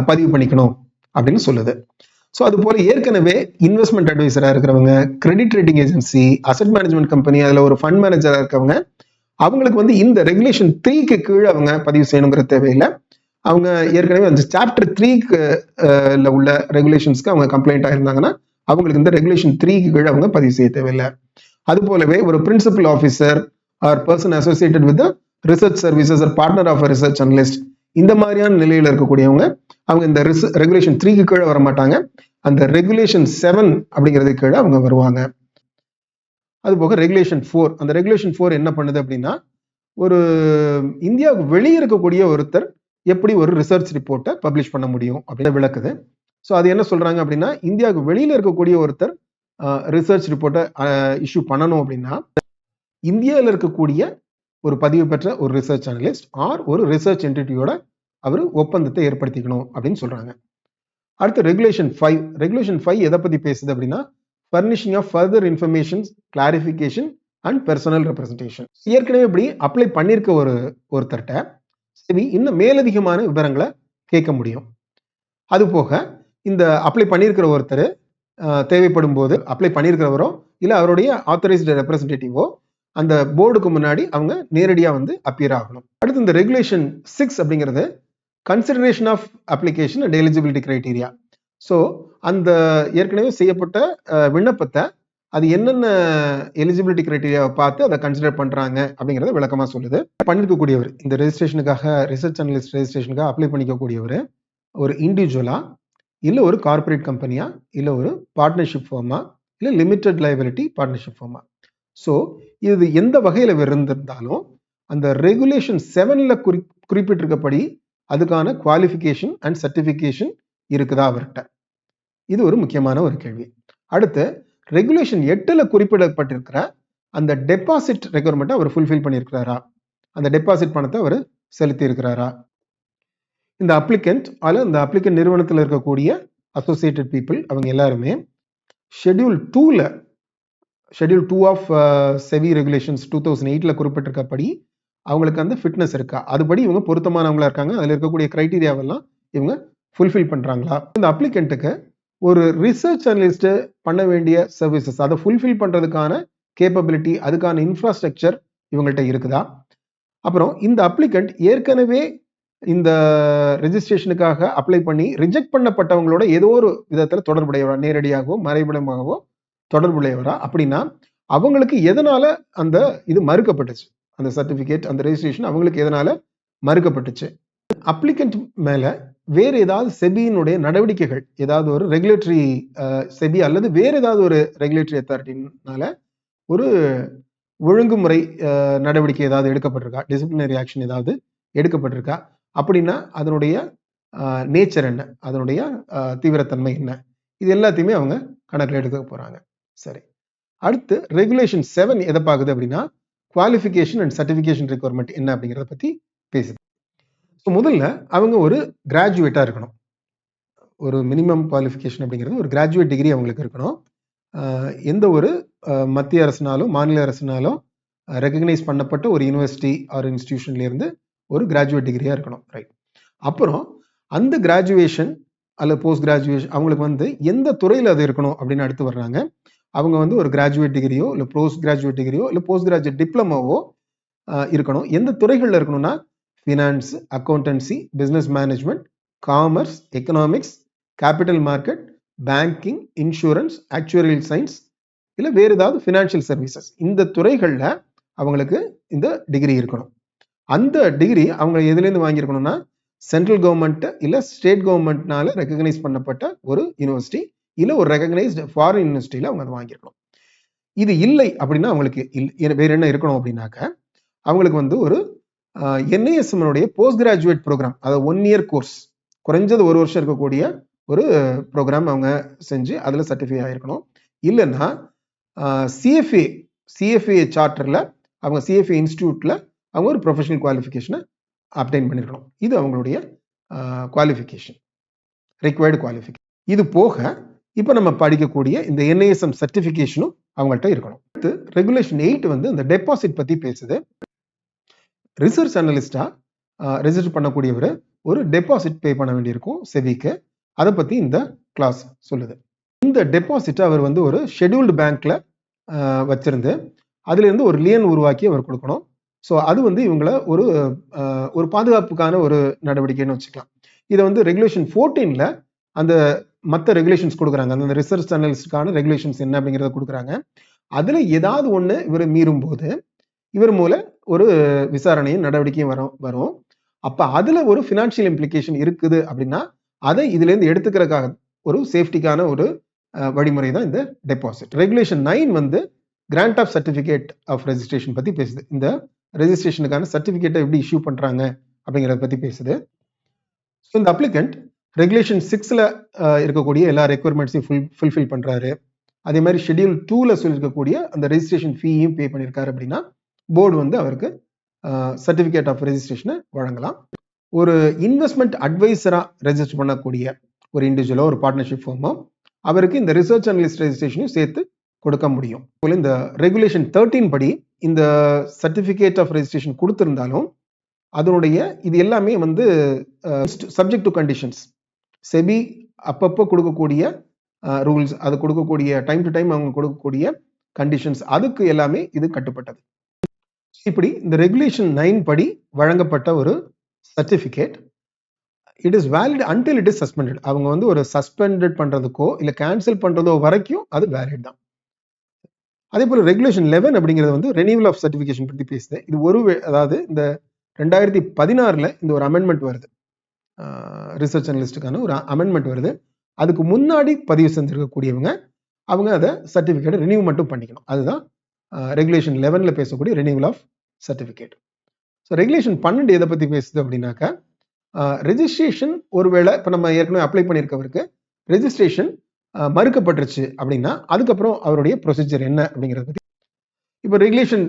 பதிவு பண்ணிக்கணும் அப்படின்னு சொல்லுது. ஸோ அது போல ஏற்கனவே இன்வெஸ்ட்மெண்ட் அட்வைசரா இருக்கிறவங்க, credit rating agency, asset management company, அதுல ஒரு ஃபண்ட் மேனேஜரா இருக்கவங்க, அவங்களுக்கு வந்து இந்த ரெகுலேஷன் 3க்கு கீழே அவங்க பதிவு செய்யணுங்கிற தேவையில்லை. அவங்க ஏற்கனவே அந்த சாப்டர் 3க்கு உள்ள ரெகுலேஷன்ஸ்க்கு அவங்க கம்ப்ளைண்ட் ஆயிருந்தாங்கன்னா அவங்களுக்கு இந்த ரெகுலேஷன் 3க்கு கீழே அவங்க பதிவு செய்ய தேவையில்லை. அது போலவே ஒரு principal officer or person associated with research services or partner of research analyst, இந்த மாதிரியான நிலையில் இருக்கக்கூடியவங்க அவங்க இந்த ரெகுலேஷன் 3க்கு கீழே வர மாட்டாங்க. அந்த ரெகுலேஷன் 7 அப்படிங்கிறது கீழே அவங்க வருவாங்க. அது போக ரெகுலேஷன் 4, அந்த ரெகுலேஷன் 4 என்ன பண்ணுது அப்படின்னா, ஒரு இந்தியாவுக்கு வெளியே இருக்கக்கூடிய ஒருத்தர் எப்படி ஒரு ரிசர்ச் ரிப்போர்ட்டை பப்ளிஷ் பண்ண முடியும் அப்படின்னு விளக்குது. ஸோ அது என்ன சொல்றாங்க அப்படின்னா, இந்தியாவுக்கு வெளியில இருக்கக்கூடிய ஒருத்தர் ரிசர்ச் ரிப்போர்ட்டை இஷ்யூ பண்ணணும் அப்படின்னா, இந்தியாவில் இருக்கக்கூடிய ஒரு பதிவு பெற்ற ஒரு ரிசர்ச் அனலிஸ்ட் ஆர் ஒரு ரிசர்ச் என்டிட்டியோட அவர் ஒப்பந்தத்தை ஏற்படுத்திக்கணும் அப்படின்னு சொல்றாங்க. அடுத்து ரெகுலேஷன் 5. ரெகுலேஷன் 5 எதை பத்தி பேசுது அப்படின்னா, furnishing of further informations, clarification and personal representation. ஏற்கனவே இப்படி அப்ளை பண்ணியிருக்க ஒருத்தர்கிட்ட சரி இன்னும் மேலதிகமான விவரங்களை கேட்க முடியும். அது போக இந்த அப்ளை பண்ணியிருக்கிற ஒருத்தர் தேவைப்படும் போது அப்ளை பண்ணியிருக்கிறவரோ இல்லை அவருடைய ஆத்தரைஸ்டு ரெப்ரசன்டேட்டிவோ அந்த போர்டுக்கு முன்னாடி அவங்க நேரடியாக வந்து அப்பியர் ஆகணும். அடுத்து இந்த ரெகுலேஷன் 6 அப்படிங்கிறது consideration of application and eligibility criteria. So அந்த ஏற்கனவே செய்யப்பட்ட விண்ணப்பத்தை அது என்னென்ன எலிஜிபிலிட்டி கிரைட்டீரியாவை பார்த்து அதை கன்சிடர் பண்றாங்க அப்படிங்கிறத விளக்கமா சொல்லுது. பண்ணிருக்கக்கூடியவர் இந்த ரெஜிஸ்ட்ரேஷனுக்காக, ரிசர்ச் அனலிஸ்ட் ரெஜிஸ்ட்ரேஷனுக்காக அப்ளை பண்ணிக்கக்கூடியவர் ஒரு இண்டிவிஜுவலா, இல்லை ஒரு கார்பரேட் கம்பெனியா, இல்லை ஒரு பார்ட்னர்ஷிப் ஃபார்மா, இல்லை limited liability partnership pharma. So இது எந்த வகையில் இருந்திருந்தாலும் அந்த ரெகுலேஷன் 7ல குறிப்பிட்டிருக்கப்படி அதுக்கான குவாலிஃபிகேஷன் அண்ட் சர்டிஃபிகேஷன் இருக்குதா அவர்கிட்ட? இது ஒரு முக்கியமான ஒரு கேள்வி. அடுத்து ரெகுலேஷன் 8ல குறிப்பிடப்பட்டிருக்கிற அந்த டெபாசிட் ரெக்யர்மெண்ட்டை அவர் ஃபுல்ஃபில் பண்ணியிருக்கிறாரா? அந்த டெபாசிட் பணத்தை அவர் செலுத்தி இருக்கிறாரா? இந்த அப்ளிகண்ட் இந்த அப்ளிகண்ட் நிறுவனத்தில் இருக்கக்கூடிய அசோசியேட்டட் பீப்புள் அவங்க எல்லாருமே ஷெட்யூல் 2 ஆஃப் செவி ரெகுலேஷன்ஸ் 2008ல குறிப்பிட்டிருக்கப்படி அவங்களுக்கு அந்த ஃபிட்னஸ் இருக்கா? அதுபடி இவங்க பொருத்தமானவங்களா இருக்காங்க, அதில் இருக்கக்கூடிய கிரைட்டீரியாவெல்லாம் இவங்க ஃபுல்ஃபில் பண்றாங்களா? இந்த அப்ளிகண்ட்டுக்கு ஒரு ரிசர்ச் அனலிஸ்ட் பண்ண வேண்டிய சர்வீசஸ் அதை ஃபுல்ஃபில் பண்றதுக்கான கேப்பபிலிட்டி, அதுக்கான இன்ஃப்ராஸ்ட்ரக்சர் இவங்கள்ட்ட இருக்குதா? அப்புறம் இந்த அப்ளிகண்ட் ஏற்கனவே இந்த ரெஜிஸ்ட்ரேஷனுக்காக அப்ளை பண்ணி ரிஜெக்ட் பண்ணப்பட்டவங்களோட ஏதோ ஒரு விதத்தில் தொடர்புடையவரா, நேரடியாகவோ மறைமுகமாகவோ தொடர்புடையவரா? அப்படின்னா அவங்களுக்கு எதனால அந்த இது மறுக்கப்பட்டுச்சு, அந்த சர்டிபிகேட், அந்த ரெஜிஸ்ட்ரேஷன் அவங்களுக்கு எதனால மறுக்கப்பட்டுச்சு? அப்ளிகண்ட் மேல வேறு ஏதாவது செபியினுடைய நடவடிக்கைகள், ஏதாவது ஒரு ரெகுலேட்டரி செபி அல்லது வேறு ஏதாவது ஒரு ரெகுலேட்டரி அத்தாரிட்டினால ஒரு ஒழுங்குமுறை நடவடிக்கை ஏதாவது எடுக்கப்பட்டிருக்கா, டிசிப்ளினரி ஆக்ஷன் ஏதாவது எடுக்கப்பட்டிருக்கா? அப்படின்னா அதனுடைய நேச்சர் என்ன, அதனுடைய தீவிரத்தன்மை என்ன, இது எல்லாத்தையுமே அவங்க கணக்கில் எடுக்க போறாங்க. சரி, அடுத்து ரெகுலேஷன் 7 எதை பார்க்குது அப்படின்னா, குவாலிஃபிகேஷன் அண்ட் சர்டிஃபிகேஷன் ரெக்யர்மெண்ட் என்ன அப்படிங்கிறத பத்தி பேசுது. முதல்ல அவங்க ஒரு கிராஜுவேட்டா இருக்கணும். ஒரு மினிமம் குவாலிஃபிகேஷன் அப்படிங்கிறது ஒரு கிராஜுவேட் டிகிரி அவங்களுக்கு இருக்கணும். எந்த ஒரு மத்திய அரசுனாலும் மாநில அரசுனாலும் ரெகக்னைஸ் பண்ணப்பட்ட ஒரு யூனிவர்சிட்டி ஆர் இன்ஸ்டிடியூஷன்ல இருந்து ஒரு கிராஜுவேட் டிகிரியா இருக்கணும். ரைட். அப்புறம் அந்த கிராஜுவேஷன் அல்லது போஸ்ட் கிராஜுவேஷன் அவங்களுக்கு வந்து எந்த துறையில் அது இருக்கணும் அப்படின்னு அடுத்து வர்றாங்க. அவங்க வந்து ஒரு கிராஜுவேட் டிகிரியோ இல்லை போஸ்ட் கிராஜுவேட் டிகிரியோ இல்லை போஸ்ட் கிராஜுவேட் டிப்ளமோவோ இருக்கணும். எந்த துறைகளில் இருக்கணும்னா finance, accountancy, business management, commerce, economics, capital market, banking, insurance, actuarial science, இல்லை வேறு ஏதாவது ஃபினான்ஷியல் சர்வீசஸ், இந்த துறைகளில் அவங்களுக்கு இந்த டிகிரி இருக்கணும். அந்த டிகிரி அவங்க எதுலேருந்து வாங்கியிருக்கணும்னா சென்ட்ரல் கவர்மெண்ட் இல்லை ஸ்டேட் கவர்மெண்ட்னால ரெகக்னைஸ் பண்ணப்பட்ட ஒரு யூனிவர்சிட்டி இல்லை ஒரு ரெகக்னைஸ்டு ஃபாரின் யூனிவர்சிட்டியில் அவங்க அதை வாங்கியிருக்கணும். இது இல்லை அப்படின்னா அவங்களுக்கு வேற என்ன இருக்கணும் அப்படின்னாக்க அவங்களுக்கு வந்து ஒரு என்ஐஎஸ்எம்னுடைய போஸ்ட் கிராஜுவேட் ப்ரோக்ராம், அதாவது 1 இயர் கோர்ஸ், குறைஞ்சது 1 வருஷம் இருக்கக்கூடிய ஒரு ப்ரோக்ராம் அவங்க செஞ்சு அதில் சர்டிஃபை ஆகிருக்கணும். இல்லைன்னா சிஎஃப்ஏ சார்ட்டரில் அவங்க சிஎஃப்ஏ இன்ஸ்டியூட்டில் அவங்க ஒரு ப்ரொஃபஷனல் குவாலிஃபிகேஷனை அப்டைன் பண்ணியிருக்கணும். இது அவங்களுடைய குவாலிஃபிகேஷன், ரிக்வயர்டு குவாலிஃபிகேஷன். இது போக இப்போ நம்ம படிக்கக்கூடிய இந்த என்ஐஎஸ்எம் சர்டிஃபிகேஷனும் அவங்கள்ட்ட இருக்கணும். அடுத்து ரெகுலேஷன் 8 வந்து இந்த டெபாசிட் பற்றி பேசுது. ரிசர்ச் அனலிஸ்டா ரெஜிஸ்டர் பண்ணக்கூடியவர் ஒரு டெபாசிட் பே பண்ண வேண்டியிருக்கும் செபிக்கு. அதை பற்றி இந்த கிளாஸ் சொல்லுது. இந்த டெபாசிட் அவர் வந்து ஒரு ஷெட்யூல்டு பேங்க்ல வச்சிருந்து அதுலேருந்து ஒரு லியன் உருவாக்கி அவர் கொடுக்கணும். ஸோ அது வந்து இவங்களை ஒரு பாதுகாப்புக்கான ஒரு நடவடிக்கைன்னு வச்சுக்கலாம். இதை வந்து ரெகுலேஷன் 14ல அந்த மற்ற ரெகுலேஷன்ஸ் கொடுக்குறாங்க. அந்த ரிசர்ச் அனலிஸ்டுக்கான ரெகுலேஷன்ஸ் என்ன அப்படிங்கிறத கொடுக்குறாங்க. அதில் ஏதாவது ஒன்று இவர் மீறும் போது இவர் மூலம் ஒரு விசாரணையும் நடவடிக்கையும் வரும். அப்போ அதில் ஒரு ஃபினான்ஷியல் இம்ப்ளிகேஷன் இருக்குது அப்படின்னா அதை இதுலேருந்து எடுத்துக்கிறதுக்காக ஒரு சேஃப்டிக்கான ஒரு வழிமுறை தான் இந்த டெபாசிட். ரெகுலேஷன் 9 வந்து grant of certificate of registration பற்றி பேசுது. இந்த ரெஜிஸ்ட்ரேஷனுக்கான சர்டிஃபிகேட்டை எப்படி இஷ்யூ பண்ணுறாங்க அப்படிங்கிறத பற்றி பேசுது. ஸோ இந்த அப்ளிகண்ட் ரெகுலேஷன் 6ல இருக்கக்கூடிய எல்லா ரெக்குயர்மெண்ட்ஸையும் ஃபுல்ஃபில் பண்ணுறாரு. அதே மாதிரி ஷெட்யூல் 2ல சொல்லியிருக்கக்கூடிய அந்த ரெஜிஸ்ட்ரேஷன் ஃபீயும் பே பண்ணியிருக்காரு அப்படின்னா போர்டு வந்து அவருக்கு சர்டிஃபிகேட் ஆஃப் ரெஜிஸ்ட்ரேஷனை வழங்கலாம். ஒரு இன்வெஸ்ட்மெண்ட் அட்வைசராக ரெஜிஸ்டர் பண்ணக்கூடிய ஒரு இண்டிவிஜுவலோ ஒரு பார்ட்னர்ஷிப் ஃபார்மோ அவருக்கு இந்த ரிசர்ச் அனலிஸ்ட் ரெஜிஸ்ட்ரேஷனையும் சேர்த்து கொடுக்க முடியும். இந்த ரெகுலேஷன் 13 படி இந்த சர்டிஃபிகேட் ஆஃப் ரெஜிஸ்ட்ரேஷன் கொடுத்திருந்தாலும் அதனுடைய இது எல்லாமே வந்து சப்ஜெக்ட் டு கண்டிஷன்ஸ். செபி அப்பப்போ கொடுக்கக்கூடிய ரூல்ஸ், அது கொடுக்கக்கூடிய டைம் டு டைம் அவங்க கொடுக்கக்கூடிய கண்டிஷன்ஸ், அதுக்கு எல்லாமே இது கட்டுப்பட்டது. இப்படி இந்த ரெகுலேஷன் 9 படி வழங்கப்பட்ட ஒரு certificate it is valid until it is suspended. அவங்க வந்து ஒரு சஸ்பெண்டட் பண்றதுக்கோ இல்லை கேன்சல் பண்றதோ வரைக்கும் அது வேலிட் தான். அதே போல ரெகுலேஷன் 11 அப்படிங்கிறது வந்து ரெனியூவல் ஆஃப் சர்டிஃபிகேஷன் பற்றி பேசுது. இது அதாவது இந்த 2016ல இந்த ஒரு அமெண்ட்மெண்ட் வருது, ரிசர்ச் அனலிஸ்டுக்கான ஒரு அமெண்ட்மெண்ட் வருது. அதுக்கு முன்னாடி பதிவு செஞ்சிருக்கக்கூடியவங்க அவங்க அதை சர்டிஃபிகேட்டை ரினியூ மட்டும் பண்ணிக்கணும். அதுதான் ரெகுலேஷன் 11ல பேசக்கூடிய renewal of certificate. So regulation 12 எதை பற்றி பேசுது அப்படின்னாக்கா ரெஜிஸ்ட்ரேஷன் ஒருவேளை இப்போ நம்ம ஏற்கனவே அப்ளை பண்ணியிருக்கவருக்கு ரெஜிஸ்ட்ரேஷன் மறுக்கப்பட்டுருச்சு அப்படின்னா அதுக்கப்புறம் அவருடைய ப்ரொசீஜர் என்ன அப்படிங்கிறத பற்றி. இப்போ ரெகுலேஷன்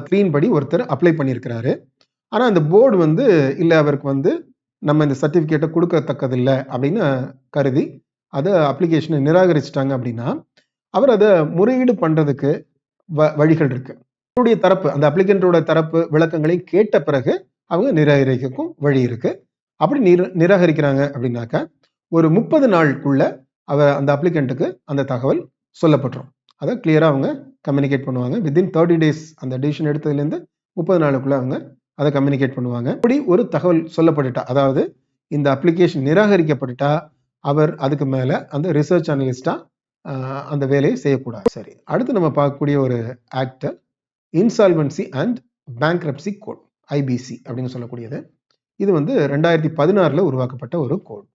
3 படி ஒருத்தர் அப்ளை பண்ணியிருக்கிறாரு. ஆனால் அந்த போர்டு வந்து இல்லை அவருக்கு வந்து நம்ம இந்த சர்டிஃபிகேட்டை கொடுக்கத்தக்கதில்லை அப்படின்னு கருதி அதை அப்ளிகேஷனை நிராகரிச்சிட்டாங்க அப்படின்னா அவர் அதை முறையீடு பண்ணுறதுக்கு வழிகள் இருக்கு. அவருடைய தரப்பு, அந்த அப்ளிகண்டோட தரப்பு விளக்கங்களை கேட்ட பிறகு அவங்க நிராகரிக்கும் வழி இருக்கு. அப்படி நிராகரிக்கிறாங்க அப்படின்னாக்கா ஒரு 30 நாளுக்குள்ள அந்த அப்ளிகண்ட்டுக்கு அந்த தகவல் சொல்லப்பட்டுரும். அதை கிளியரா அவங்க கம்யூனிகேட் பண்ணுவாங்க. வித்தின் 30 டேஸ் அந்த டிசிஷன் எடுத்ததுலேருந்து 30 நாளுக்குள்ள அவங்க அதை கம்யூனிகேட் பண்ணுவாங்க. அப்படி ஒரு தகவல் சொல்லப்பட்டுட்டா, அதாவது இந்த அப்ளிகேஷன் நிராகரிக்கப்பட்டுட்டா அவர் அதுக்கு மேல அந்த ரிசர்ச் அனலிஸ்டா அந்த வேலையை செய்யக்கூடாது. சரி, அடுத்து நம்ம பார்க்கக்கூடிய ஒரு act insolvency and bankruptcy code, IBC அப்படின்னு சொல்லக்கூடியது. இது வந்து 2016ல உருவாக்கப்பட்ட ஒரு கோட்.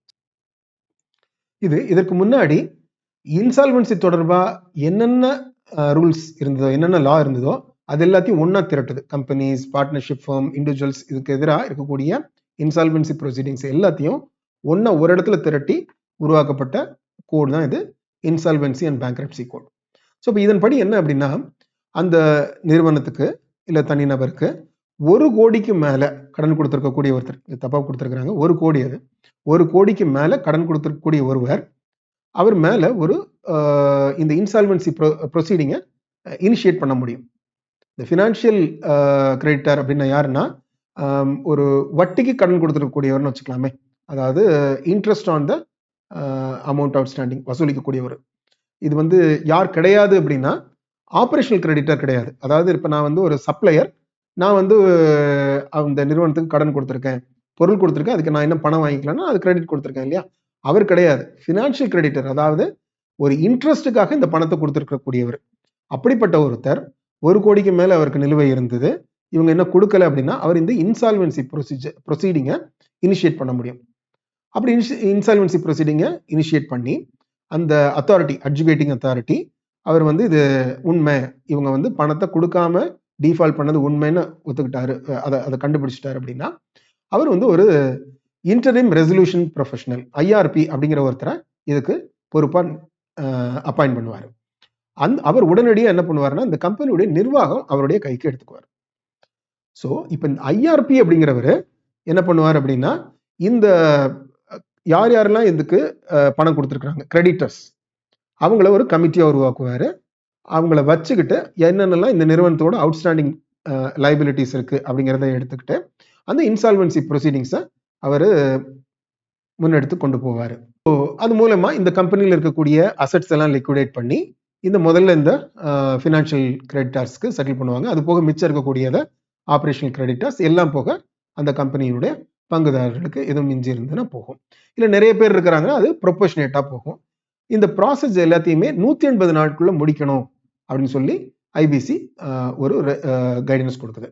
இதற்கு முன்னாடி இன்சால்வன்சி தொடர்பா என்னென்ன ரூல்ஸ் இருந்ததோ, என்னென்ன லா இருந்ததோ அது எல்லாத்தையும் ஒன்னா திரட்டுது. கம்பெனிஸ், பார்ட்னர்ஷிப் ஃபார்ம், இண்டிவிஜுவல்ஸ், இதுக்கு எதிராக இருக்கக்கூடிய இன்சால்வன்சி ப்ரொசீடிங்ஸ் எல்லாத்தையும் ஒன்னா ஒரு இடத்துல திரட்டி உருவாக்கப்பட்ட கோட் தான் இது insolvency and bankruptcy code. So இப்போ இதன்படி என்ன அப்படின்னா அந்த நிறுவனத்துக்கு இல்லை தனிநபருக்கு 1 கோடிக்கு மேல கடன் கொடுத்திருக்கக்கூடிய ஒருத்தர், தப்பா கொடுத்திருக்கிறாங்க, 1 கோடி, அது 1 கோடிக்கு மேல கடன் கொடுத்திருக்கக்கூடிய ஒருவர் அவர் மேல ஒரு இந்த இன்சால்வன்சி ப்ரொசீடிங்கை இனிஷியேட் பண்ண முடியும். இந்த ஃபினான்ஷியல் கிரெடிட்டர் அப்படின்னா யாருன்னா ஒரு வட்டிக்கு கடன் கொடுத்துருக்கக்கூடியவர்னு வச்சுக்கலாமே, அதாவது interest on the amount outstanding வசூலிக்கக்கூடியவர். இது வந்து யார் கிடையாது அப்படின்னா ஆப்ரேஷனல் கிரெடிட்டர் கிடையாது. அதாவது இப்போ நான் வந்து ஒரு சப்ளையர், நான் வந்து அந்த நிறுவனத்துக்கு கடன் கொடுத்துருக்கேன், பொருள் கொடுத்துருக்கேன், அதுக்கு நான் என்ன பணம் வாங்கிக்கலாம்னா அது கிரெடிட் கொடுத்துருக்கேன் இல்லையா, அவர் கிடையாது. ஃபினான்ஷியல் கிரெடிட்டர், அதாவது ஒரு இன்ட்ரெஸ்ட்டுக்காக இந்த பணத்தை கொடுத்துருக்கக்கூடியவர். அப்படிப்பட்ட ஒருத்தர் 1 கோடிக்கு மேல அவருக்கு நிலுவை இருந்தது, இவங்க என்ன கொடுக்கல அப்படின்னா அவர் இந்த இன்சால்வன்சி ப்ரொசீடிங்கை இனிஷியேட் பண்ண முடியும். அப்படி இன்சால்வன்சி ப்ரொசீடிங்கை இனிஷியேட் பண்ணி அந்த அத்தாரிட்டி, அட்ஜுகேட்டிங் அத்தாரிட்டி, அவர் வந்து இது உண்மை, இவங்க வந்து பணத்தை கொடுக்காம டிஃபால்ட் பண்ணது உண்மைன்னு ஒத்துக்கிட்டாரு, அதை கண்டுபிடிச்சிட்டாரு அப்படின்னா அவர் வந்து ஒரு இன்டரிம் ரெசல்யூஷன் ப்ரொஃபஷனல், ஐஆர்பி அப்படிங்கிற ஒருத்தரை இதுக்கு பொறுப்பா அப்பாயிண்ட் பண்ணுவார். அவர் உடனடியாக என்ன பண்ணுவாருன்னா இந்த கம்பெனியுடைய நிர்வாகம் அவருடைய கைக்கு எடுத்துக்குவார். ஸோ இப்போ இந்த ஐஆர்பி அப்படிங்கிறவர் என்ன பண்ணுவார் அப்படின்னா இந்த யார் யாரெல்லாம் இதுக்கு பணம் கொடுத்துருக்குறாங்க கிரெடிட்டர்ஸ், அவங்கள ஒரு கமிட்டியாக உருவாக்குவார். அவங்கள வச்சுக்கிட்டு என்னென்னலாம் இந்த நிறுவனத்தோட அவுட்ஸ்டாண்டிங் லைபிலிட்டிஸ் இருக்குது அப்படிங்கிறத எடுத்துக்கிட்டு அந்த இன்சால்வன்சி ப்ரொசீடிங்ஸை அவர் முன்னெடுத்து கொண்டு போவார். ஸோ அது மூலமாக இந்த கம்பெனியில் இருக்கக்கூடிய அசட்ஸ் எல்லாம் லிக்விடேட் பண்ணி முதல்ல இந்த ஃபினான்ஷியல் கிரெடிட்டார்ஸ்க்கு செட்டில் பண்ணுவாங்க. அது போக மிச்சம் இருக்கக்கூடியதை ஆப்ரேஷனல் கிரெடிட்டார்ஸ் எல்லாம் போக அந்த கம்பெனியினுடைய பங்குதாரர்களுக்கு எதுவும் மிஞ்சி இருந்ததுன்னா போகும். இல்லை நிறைய பேர் இருக்கிறாங்கன்னா அது ப்ரொபோஷனேட்டாக போகும். இந்த ப்ராசஸ் எல்லாத்தையுமே 180 நாட்குள்ள முடிக்கணும் அப்படின்னு சொல்லி ஐபிசி ஒரு கைடன்ஸ் கொடுக்குது.